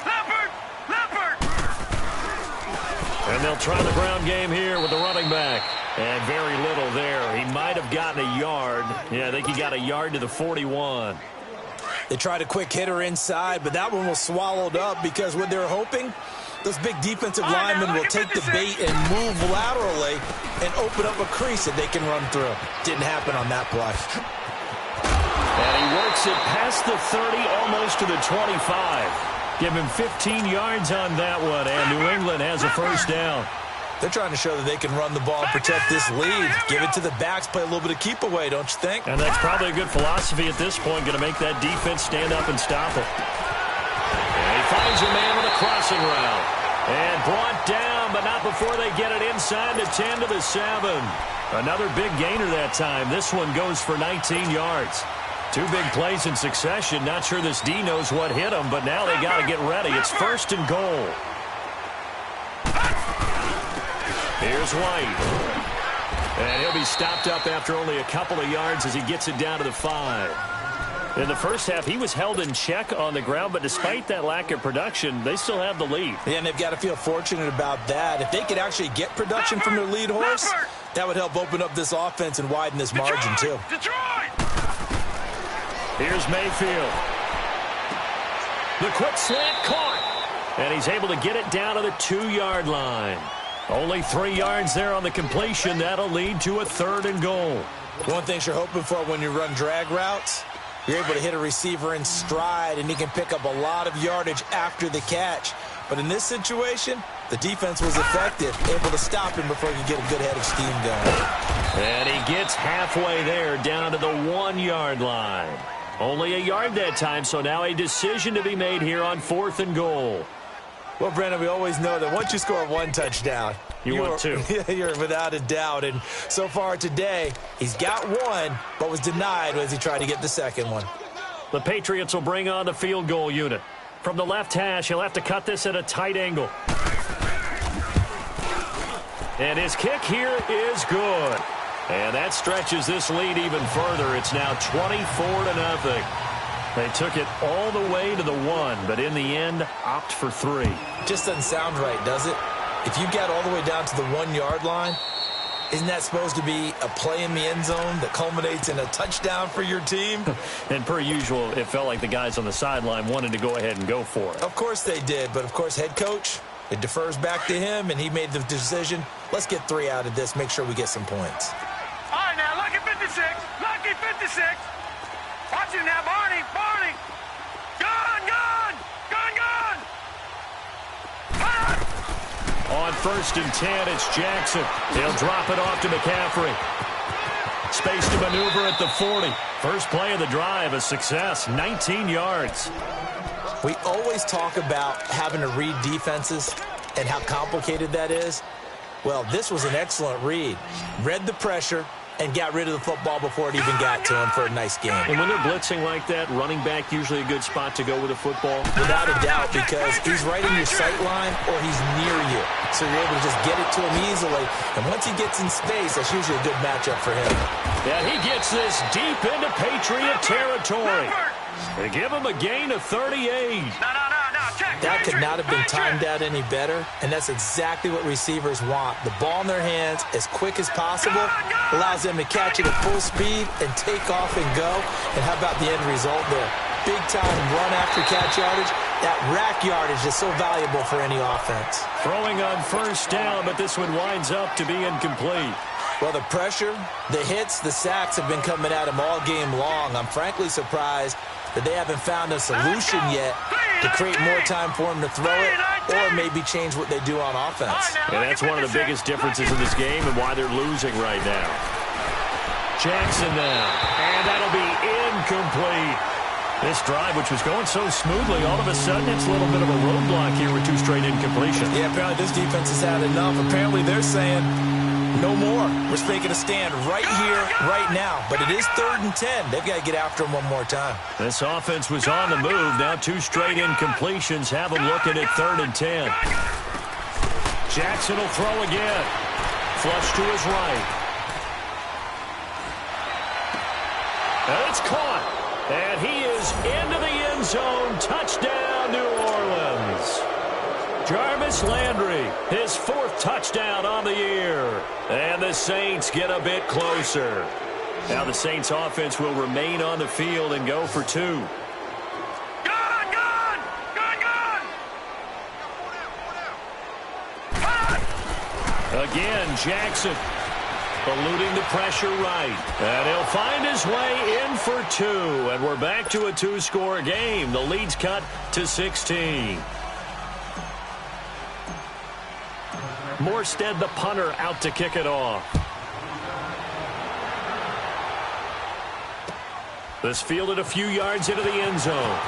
Speaker 2: Leopard, Leopard.
Speaker 1: And they'll try the ground game here with the running back. And very little there. He might have gotten a yard. Yeah, I think he got a yard to the 41.
Speaker 3: They tried a quick hitter inside, but that one was swallowed up because what they're hoping, those big defensive linemen will take the bait and move laterally and open up a crease that they can run through. Didn't happen on that play.
Speaker 1: And he works it past the 30, almost to the 25. Give him 15 yards on that one, and New England has a first down.
Speaker 3: They're trying to show that they can run the ball and protect this lead. Give it to the backs, play a little bit of keep away, don't you think?
Speaker 1: And that's probably a good philosophy at this point, going to make that defense stand up and stop him. And he finds a man with a crossing route. And brought down, but not before they get it inside the 10 to the 7. Another big gainer that time. This one goes for 19 yards. 2 big plays in succession. Not sure this D knows what hit him, but now they got to get ready. It's 1st and goal. Here's White. And he'll be stopped up after only a couple of yards as he gets it down to the 5. In the first half, he was held in check on the ground, but despite that lack of production, they still have the lead.
Speaker 3: Yeah, and they've got to feel fortunate about that. If they could actually get production from their lead horse, that would help open up this offense and widen this margin, too.
Speaker 2: Detroit!
Speaker 1: Here's Mayfield. The quick slant caught. And he's able to get it down to the 2-yard line. Only 3 yards there on the completion. That'll lead to a 3rd and goal.
Speaker 3: One thing you're hoping for when you run drag routes, you're able to hit a receiver in stride, and he can pick up a lot of yardage after the catch. But in this situation, the defense was effective, able to stop him before he could get a good head of steam going.
Speaker 1: And he gets halfway there, down to the 1-yard line. Only a yard that time, so now a decision to be made here on 4th and goal.
Speaker 3: Well, Brandon, we always know that once you score 1 touchdown,
Speaker 1: you want 2.
Speaker 3: You're without a doubt. And so far today, he's got 1, but was denied as he tried to get the second one.
Speaker 1: The Patriots will bring on the field goal unit. From the left hash, he'll have to cut this at a tight angle. And his kick here is good. And that stretches this lead even further. It's now 24-0. They took it all the way to the 1, but in the end, opt for 3.
Speaker 3: Just doesn't sound right, does it? If you got all the way down to the 1-yard line, isn't that supposed to be a play in the end zone that culminates in a touchdown for your team?
Speaker 1: And per usual, it felt like the guys on the sideline wanted to go ahead and go for it.
Speaker 3: Of course they did, but of course head coach, it defers back to him, and he made the decision. Let's get 3 out of this, make sure we get some points.
Speaker 2: All right, now, lucky 56. Lucky 56. Watch it now, Barney. Barney. Gun, gun. Gun, gun.
Speaker 1: On 1st and 10, it's Jackson. He'll drop it off to McCaffrey. Space to maneuver at the 40. First play of the drive, a success, 19 yards.
Speaker 3: We always talk about having to read defenses and how complicated that is. Well, this was an excellent read. Read the pressure and got rid of the football before it even got to him for a nice game.
Speaker 1: And when they're blitzing like that, running back usually a good spot to go with the football?
Speaker 3: Without a doubt, because he's right in your sight line or he's near you. So you're able to just get it to him easily. And once he gets in space, that's usually a good matchup for him.
Speaker 1: And he gets this deep into Patriot territory. They give him a gain of 38.
Speaker 3: That could not have been timed out any better, and that's exactly what receivers want. The ball in their hands as quick as possible allows them to catch it at full speed and take off and go. And how about the end result there? Big-time run after catch yardage. That rack yardage is so valuable for any offense.
Speaker 1: Throwing on 1st down, but this one winds up to be incomplete.
Speaker 3: Well, the pressure, the hits, the sacks have been coming at him all game long. I'm frankly surprised that they haven't found a solution yet to create more time for him to throw it or maybe change what they do on offense.
Speaker 1: And that's one of the biggest differences in this game and why they're losing right now. Jackson now, and that'll be incomplete. This drive, which was going so smoothly, all of a sudden it's a little bit of a roadblock here with 2 straight incompletions.
Speaker 3: Yeah, apparently this defense has had enough. Apparently they're saying no more. We're making a stand right here, right now. But it is 3rd and 10. They've got to get after him one more time.
Speaker 1: This offense was on the move. Now 2 straight incompletions have them looking at 3rd and 10. Jackson will throw again. Flush to his right. And it's caught. And he is into the end zone. Touchdown, New Orleans. Jarvis Landry, his 4th touchdown on the year. And the Saints get a bit closer. Now the Saints offense will remain on the field and go for 2.
Speaker 2: Gun, gun. Gun, gun.
Speaker 1: Again, Jackson eluding the pressure right. And he'll find his way in for 2. And we're back to a 2-score game. The lead's cut to 16. Morstead, the punter, out to kick it off. This fielded a few yards into the end zone.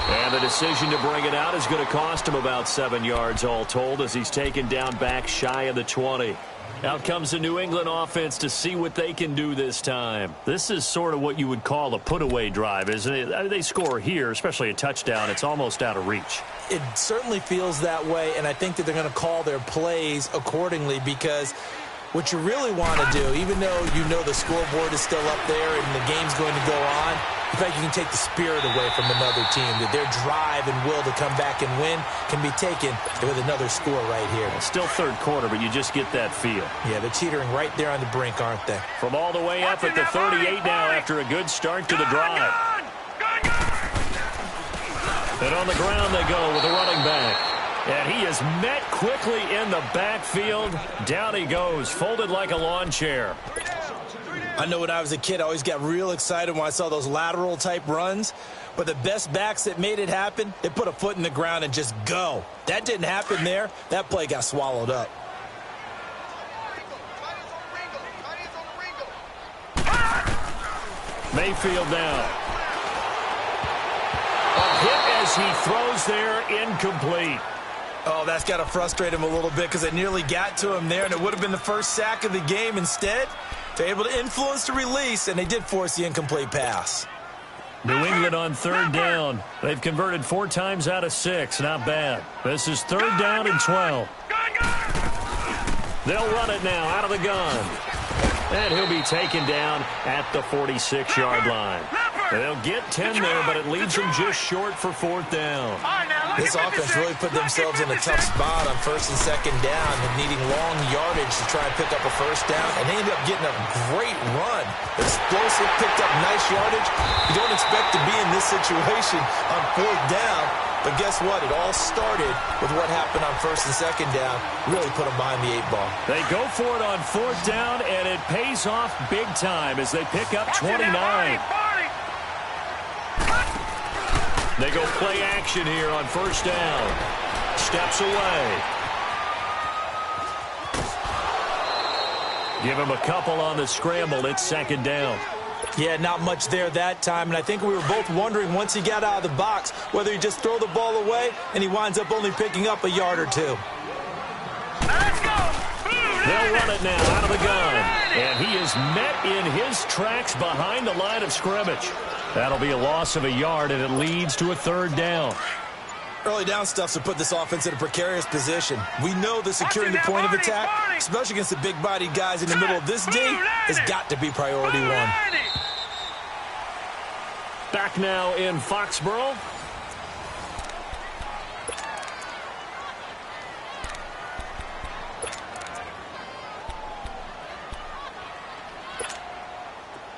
Speaker 1: And the decision to bring it out is going to cost him about 7 yards all told as he's taken down back shy of the 20. Out comes the New England offense to see what they can do this time. This is sort of what you would call a put-away drive, isn't it? They score here, especially a touchdown. It's almost out of reach.
Speaker 3: It certainly feels that way, and I think that they're going to call their plays accordingly because what you really want to do, even though you know the scoreboard is still up there and the game's going to go on, in fact, you can take the spirit away from another team, that their drive and will to come back and win can be taken with another score right here.
Speaker 1: Well, still 3rd quarter, but you just get that feel.
Speaker 3: Yeah, they're teetering right there on the brink, aren't they?
Speaker 1: From all the way up at the 38 now after a good start to the drive. And on the ground they go with the running back. And he is met quickly in the backfield. Down he goes, folded like a lawn chair.
Speaker 3: I know when I was a kid, I always got real excited when I saw those lateral-type runs. But the best backs that made it happen, they put a foot in the ground and just go. That didn't happen there. That play got swallowed up.
Speaker 1: Mayfield now. A hit as he throws there, incomplete.
Speaker 3: Oh, that's got to frustrate him a little bit because it nearly got to him there, and it would have been the first sack of the game. Instead, they're able to influence the release, and they did force the incomplete pass.
Speaker 1: New England on 3rd down. They've converted 4 times out of 6. Not bad. This is 3rd down and 12. They'll run it now out of the gun. And he'll be taken down at the 46-yard line. They'll get 10 there, but it leaves them just short for 4th down.
Speaker 3: This offense really put themselves in a tough spot on 1st and 2nd down and needing long yardage to try and pick up a 1st down, and they ended up getting a great run. Explosive, picked up nice yardage. You don't expect to be in this situation on 4th down, but guess what? It all started with what happened on 1st and 2nd down. Really put them behind the 8 ball.
Speaker 1: They go for it on 4th down, and it pays off big time as they pick up 29. They go play action here on 1st down. Steps away. Give him a couple on the scramble. It's 2nd down.
Speaker 3: Yeah, not much there that time, and I think we were both wondering once he got out of the box whether he just throw the ball away and he winds up only picking up a yard or 2.
Speaker 2: Let's go.
Speaker 1: They'll run it now out of the gun, and he is met in his tracks behind the line of scrimmage. That'll be a loss of a yard, and it leads to a 3rd down.
Speaker 3: Early down stuffs have put this offense in a precarious position. We know that securing the point of attack, especially against the big-bodied guys in the middle of this D, has got to be priority 1.
Speaker 1: Back now in Foxborough.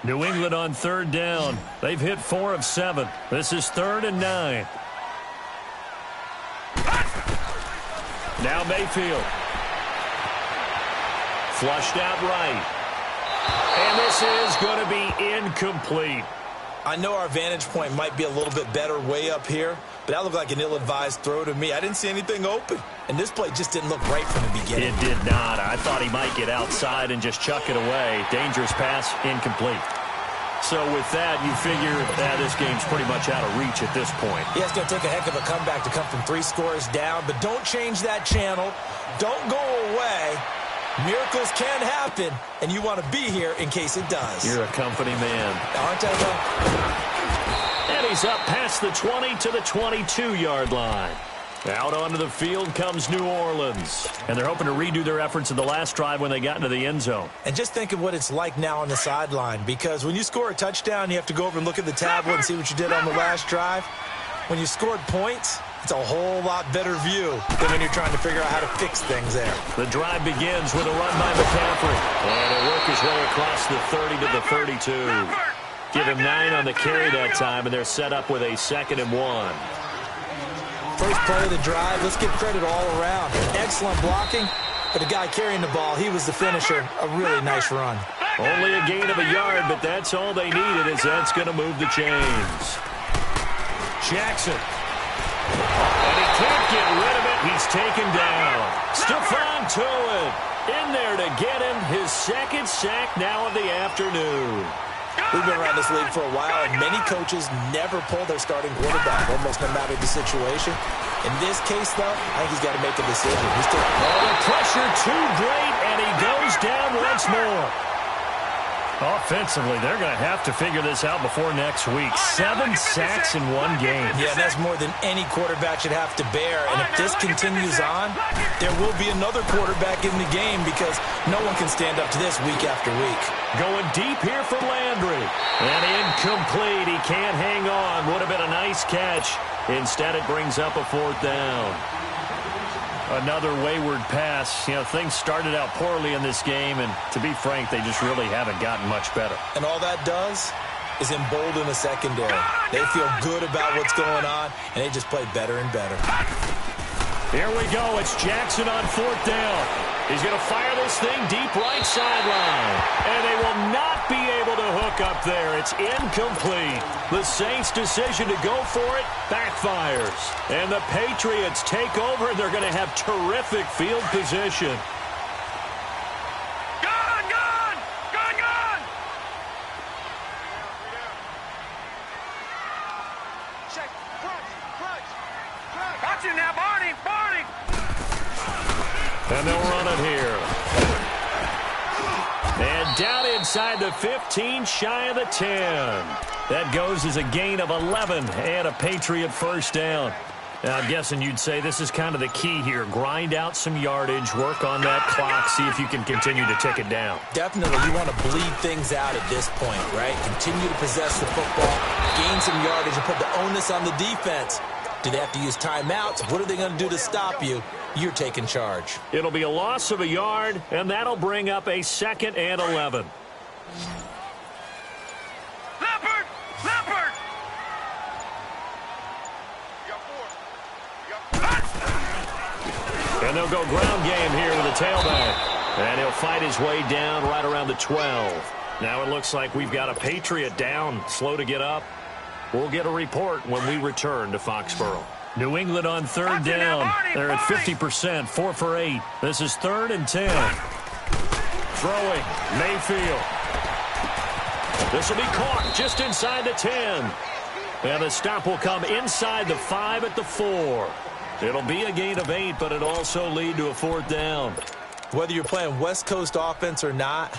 Speaker 1: New England on 3rd down. They've hit 4 of 7. This is 3rd and 9. Now Mayfield. Flushed out right. And this is going to be incomplete.
Speaker 3: I know our vantage point might be a little bit better way up here, but that looked like an ill-advised throw to me. I didn't see anything open, and this play just didn't look right from the beginning.
Speaker 1: It did not. I thought he might get outside and just chuck it away. Dangerous pass, incomplete. So with that, you figure that this game's pretty much out of reach at this point.
Speaker 3: Yeah, it's going to take a heck of a comeback to come from 3 scores down, but don't change that channel. Don't go away. Miracles can happen, and you want to be here in case it does.
Speaker 1: You're a company man.
Speaker 3: Aren't I, though?
Speaker 1: And he's up past the 20 to the 22-yard line. Out onto the field comes New Orleans. And they're hoping to redo their efforts in the last drive when they got into the end zone.
Speaker 3: And just think of what it's like now on the sideline, because when you score a touchdown, you have to go over and look at the tablet and see what you did on the last drive. When you scored points, it's a whole lot better view than when you're trying to figure out how to fix things there.
Speaker 1: The drive begins with a run by McCaffrey. And it'll work his way across the 30 to the 32. Give him 9 on the carry that time, and they're set up with a 2nd and 1.
Speaker 3: First play of the drive, let's give credit all around. Excellent blocking, but the guy carrying the ball, he was the finisher. A really nice run.
Speaker 1: Only a gain of a yard, but that's all they needed, as that's going to move the chains. Jackson. And he can't get rid of it. He's taken down. Stephon Tuitt in there to get him his 2nd sack now of the afternoon.
Speaker 3: We've been around this league for a while, and many coaches never pull their starting quarterback, almost no matter the situation. In this case, though, I think he's got to make a decision. He's still
Speaker 1: the pressure too great, and he goes down once more. Offensively, they're going to have to figure this out before next week. 7 sacks in 1 game.
Speaker 3: Yeah, that's more than any quarterback should have to bear. And if this continues on, there will be another quarterback in the game because no one can stand up to this week after week.
Speaker 1: Going deep here for Landry. And incomplete. He can't hang on. Would have been a nice catch. Instead, it brings up a 4th down. Another wayward pass. You know, things started out poorly in this game, and to be frank, they just really haven't gotten much better.
Speaker 3: And all that does is embolden the secondary. They feel good about what's going on, and they just play better and better.
Speaker 1: Here we go. It's Jackson on 4th down. He's going to fire this thing deep right sideline. And they will not be able to hook up there. It's incomplete. The Saints' decision to go for it backfires. And the Patriots take over. They're going to have terrific field position. And they'll run it here. And down inside the 15, shy of the 10. That goes as a gain of 11 and a Patriot 1st down. I'm guessing you'd say this is kind of the key here. Grind out some yardage, work on that clock, see if you can continue to tick it down.
Speaker 3: Definitely, you want to bleed things out at this point, right? Continue to possess the football, gain some yardage, and put the onus on the defense. Do they have to use timeouts? What are they going to do to stop you? You're taking charge.
Speaker 1: It'll be a loss of a yard, and that'll bring up a 2nd and 11.
Speaker 2: Leopard! Leopard!
Speaker 1: And they'll go ground game here with a tailback. And he'll fight his way down right around the 12. Now it looks like we've got a Patriot down, slow to get up. We'll get a report when we return to Foxborough. New England on 3rd down. They're at 50%, 4 for 8. This is 3rd and 10. Throwing, Mayfield. This will be caught just inside the 10. And the stop will come inside the 5 at the 4. It'll be a gain of 8, but it'll also lead to a 4th down.
Speaker 3: Whether you're playing West Coast offense or not,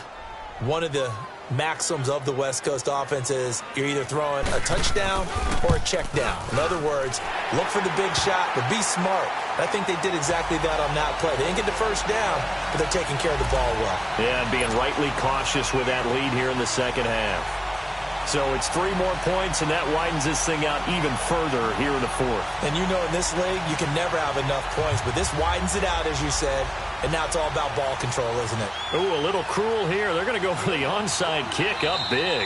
Speaker 3: one of the maxims of the West Coast offense is you're either throwing a touchdown or a check down. In other words, look for the big shot, but be smart. I think they did exactly that on that play. They didn't get the first down, but they're taking care of the ball well.
Speaker 1: Yeah, and being rightly cautious with that lead here in the second half. So it's 3 more points, and that widens this thing out even further here in the 4th.
Speaker 3: And you know in this league, you can never have enough points, but this widens it out, as you said, and now it's all about ball control, isn't it?
Speaker 1: Ooh, a little cruel here. They're going to go for the onside kick up big.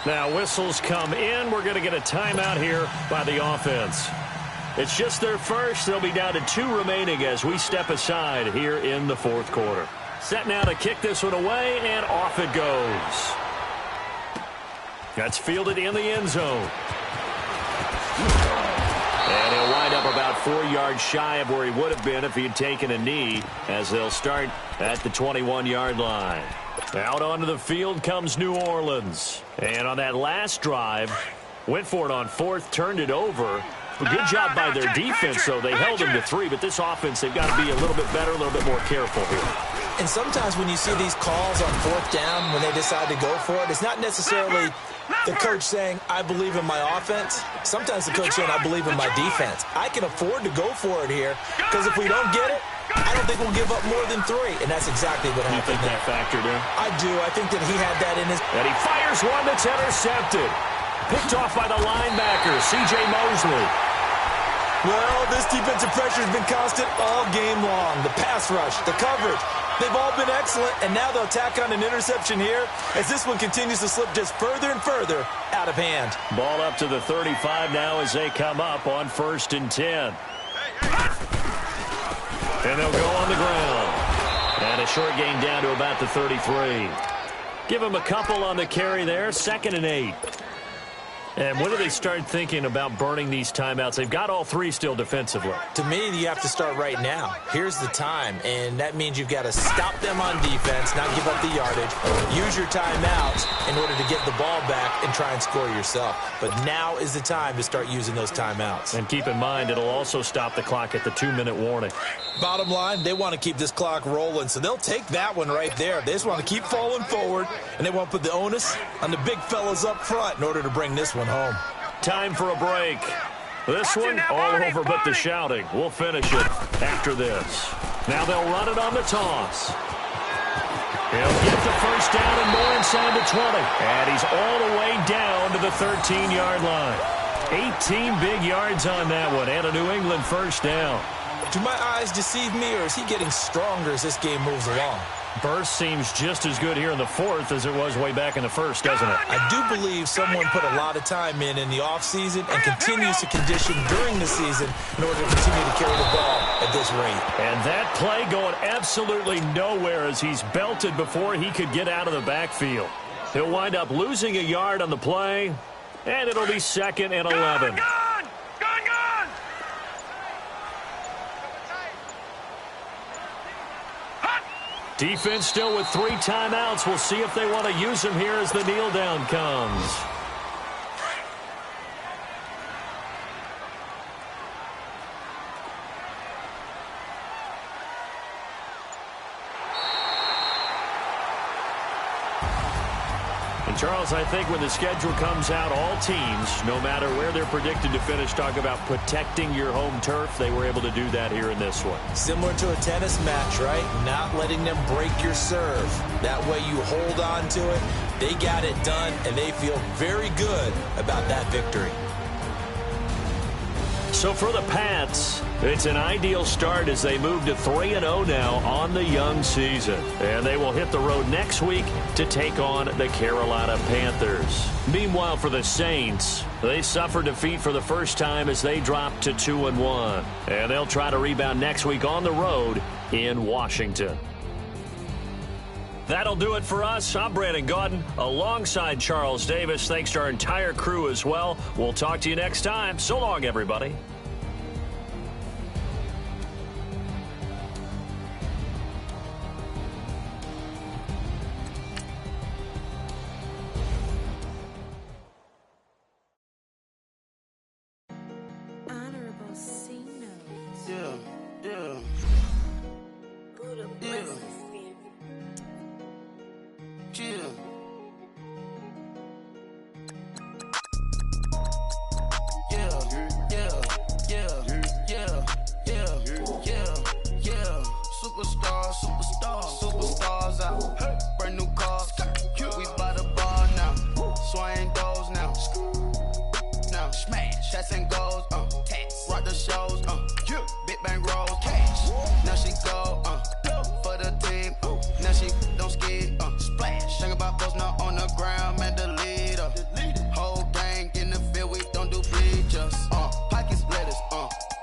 Speaker 1: Now whistles come in. We're going to get a timeout here by the offense. It's just their first. They'll be down to 2 remaining as we step aside here in the 4th quarter. Set now to kick this one away, and off it goes. That's fielded in the end zone. And he'll wind up about 4 yards shy of where he would have been if he had taken a knee, as they'll start at the 21-yard line. Out onto the field comes New Orleans. And on that last drive, went for it on 4th, turned it over. A good job by their defense, though. They held them to 3, but this offense, they've got to be a little bit better, a little bit more careful here.
Speaker 3: And sometimes when you see these calls on 4th down, when they decide to go for it, it's not necessarily the coach saying, I believe in my offense. Sometimes the coach saying, I believe in my defense. I can afford to go for it here, because if we don't get it, I don't think we'll give up more than 3. And that's exactly what happened.
Speaker 1: You think that factored in?
Speaker 3: I do. I think that he had that in his...
Speaker 1: And he fires one that's intercepted. Picked off by the linebacker, C.J. Mosley.
Speaker 3: Well, this defensive pressure has been constant all game long. The pass rush, the coverage, they've all been excellent, and now they'll tack on an interception here as this one continues to slip just further and further out of hand.
Speaker 1: Ball up to the 35 now as they come up on 1st and 10. And they'll go on the ground. And a short gain down to about the 33. Give them a couple on the carry there, 2nd and 8. And when do they start thinking about burning these timeouts? They've got all 3 still defensively.
Speaker 3: To me, you have to start right now. Here's the time, and that means you've got to stop them on defense, not give up the yardage, use your timeouts in order to get the ball back and try and score yourself. But now is the time to start using those timeouts.
Speaker 1: And keep in mind, it'll also stop the clock at the 2-minute warning.
Speaker 3: Bottom line, they want to keep this clock rolling, so they'll take that one right there. They just want to keep falling forward, and they want to put the onus on the big fellas up front in order to bring this one home.
Speaker 1: Time for a break. This one all over but the shouting. We'll finish it after this. Now they'll run it on the toss. He'll get the first down and more inside the 20. And he's all the way down to the 13-yard line. 18 big yards on that one, and a New England first down.
Speaker 3: Do my eyes deceive me, or is he getting stronger as this game moves along?
Speaker 1: Burst seems just as good here in the 4th as it was way back in the 1st, doesn't it?
Speaker 3: I do believe someone put a lot of time in the offseason and continues to condition during the season in order to continue to carry the ball at this rate.
Speaker 1: And that play going absolutely nowhere as he's belted before he could get out of the backfield. He'll wind up losing a yard on the play, and it'll be 2nd and 11. Defense still with 3 timeouts. We'll see if they want to use them here as the kneel down comes. And, Charles, I think when the schedule comes out, all teams, no matter where they're predicted to finish, talk about protecting your home turf. They were able to do that here in this one.
Speaker 3: Similar to a tennis match, right? Not letting them break your serve. That way you hold on to it. They got it done, and they feel very good about that victory.
Speaker 1: So for the Pats, it's an ideal start as they move to 3-0 now on the young season. And they will hit the road next week to take on the Carolina Panthers. Meanwhile, for the Saints, they suffered defeat for the first time as they dropped to 2-1. And they'll try to rebound next week on the road in Washington. That'll do it for us. I'm Brandon Gaudin alongside Charles Davis. Thanks to our entire crew as well. We'll talk to you next time. So long, everybody.
Speaker 4: Superstars out, brand new cars. We by the bar now, swaying doors now. Now smash, shots and goals, rock the shows, big bang rolls, cash. Now she go, for the team, now she don't skid, splash. Think about posting up on the ground, man, the leader. Whole gang in the field, we don't do bleachers. Pockets lettuce,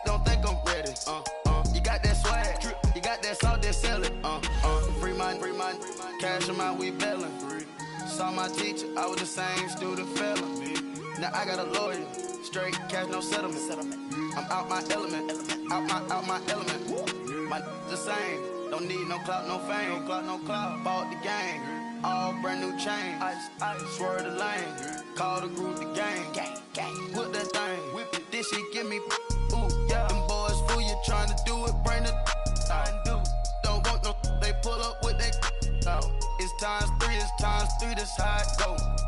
Speaker 4: don't think I'm ready. You got that swag, you got that salt, that sell it. Free mind, cash amount, we bellin'. Saw my teacher, I was the same student fella. Now I got a lawyer, straight cash, no settlement. I'm out my element, out my element. My the same, don't need no clout, no fame. No clout, bought the game, all brand new chain. I swerve the lane, call the group the gang. Whip that thing, whip it, this shit give me, ooh, yeah. Them boys fool you trying to do it, bring the don't want no, they pull up with they, it's times three, this how it go.